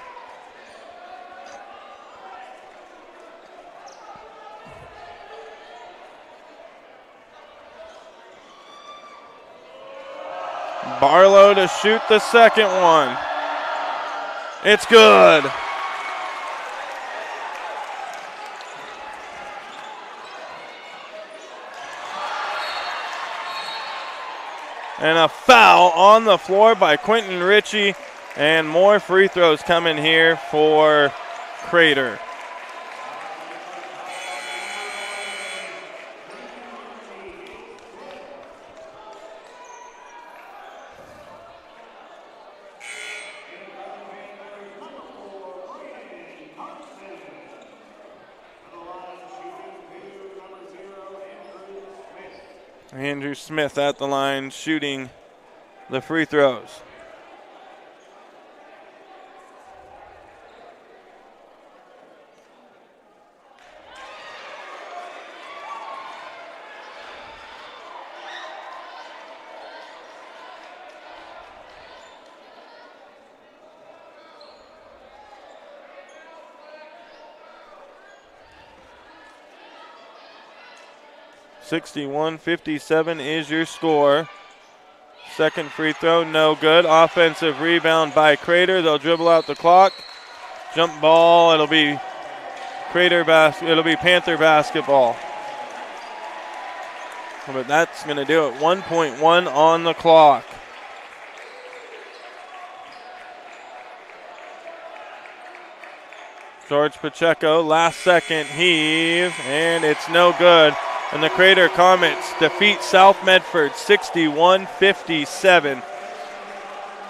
Barlow to shoot the second one. It's good. And a foul on the floor by Quentin Ritchie, and more free throws coming here for Crater. Andrew Smith at the line shooting the free throws. (61-57) is your score. Second free throw, no good. Offensive rebound by Crater. They'll dribble out the clock. Jump ball. It'll be It'll be Panther basketball. But that's going to do it. 1.1 on the clock. George Pacheco, last second heave, and it's no good. And the Crater Comets defeat South Medford 61-57.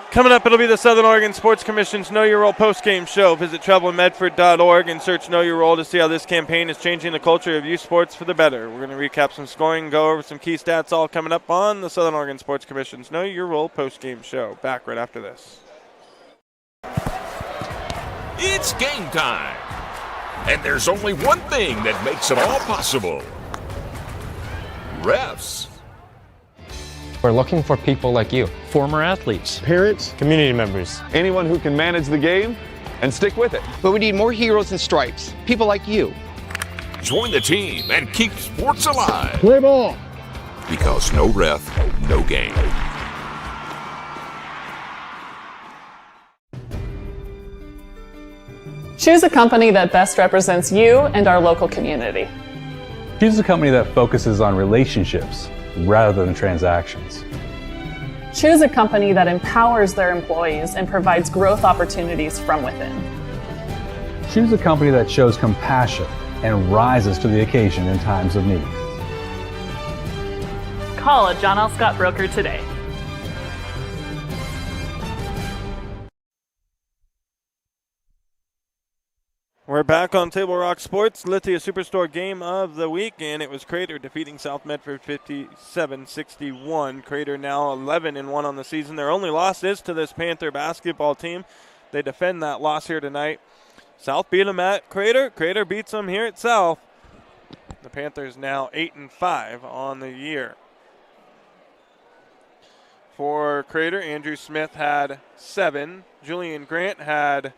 Coming up, it'll be the Southern Oregon Sports Commission's Know Your Role postgame show. Visit travelmedford.org and search Know Your Role to see how this campaign is changing the culture of youth sports for the better. We're going to recap some scoring, go over some key stats, all coming up on the Southern Oregon Sports Commission's Know Your Role postgame show. Back right after this. It's game time. And there's only one thing that makes it all possible. Refs. We're looking for people like you. Former athletes. Parents. Community members. Anyone who can manage the game and stick with it. But we need more heroes in stripes. People like you. Join the team and keep sports alive. Play ball. Because no ref, no game. Choose a company that best represents you and our local community. Choose a company that focuses on relationships rather than transactions. Choose a company that empowers their employees and provides growth opportunities from within. Choose a company that shows compassion and rises to the occasion in times of need. Call a John L. Scott broker today. We're back on Table Rock Sports, Lithia Superstore game of the week, and it was Crater defeating South Medford 57-61. Crater now 11-1 on the season. Their only loss is to this Panther basketball team. They defend that loss here tonight. South beat them at Crater. Crater beats them here at South. The Panthers now 8-5 on the year. For Crater, Andrew Smith had 7. Julian Grant had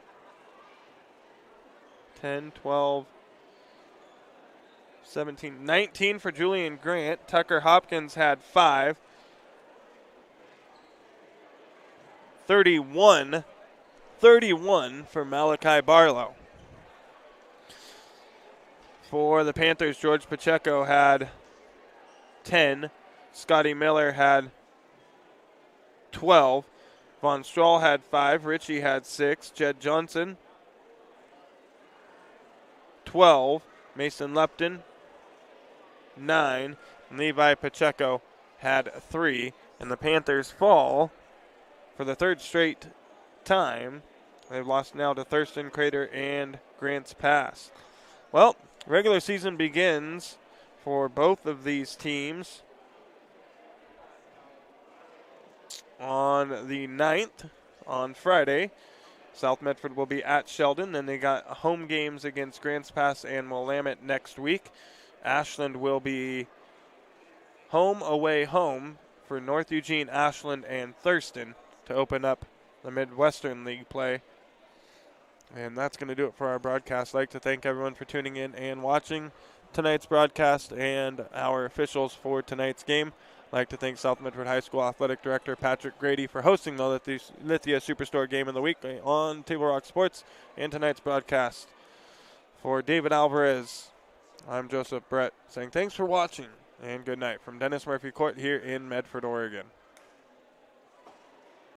10, 12, 17, 19 for Julian Grant. Tucker Hopkins had 5. 31 for Malachi Barlow. For the Panthers, George Pacheco had 10. Scotty Miller had 12. Von Strahl had 5. Ritchie had 6. Jed Johnson 12, Mason Lepton 9, and Levi Pacheco had 3. And the Panthers fall for the third straight time. They've lost now to Thurston, Crater, and Grants Pass. Well, regular season begins for both of these teams on the 9th, on Friday. South Medford will be at Sheldon. Then they got home games against Grants Pass and Willamette next week. Ashland will be home, away, home for North Eugene, Ashland, and Thurston to open up the Midwestern League play. And that's going to do it for our broadcast. I'd like to thank everyone for tuning in and watching tonight's broadcast and our officials for tonight's game. I'd like to thank South Medford High School Athletic Director Patrick Grady for hosting the Lithia Superstore Game of the Week on Table Rock Sports and tonight's broadcast. For David Alvarez, I'm Joseph Brett saying thanks for watching and good night from Dennis Murphy Court here in Medford, Oregon.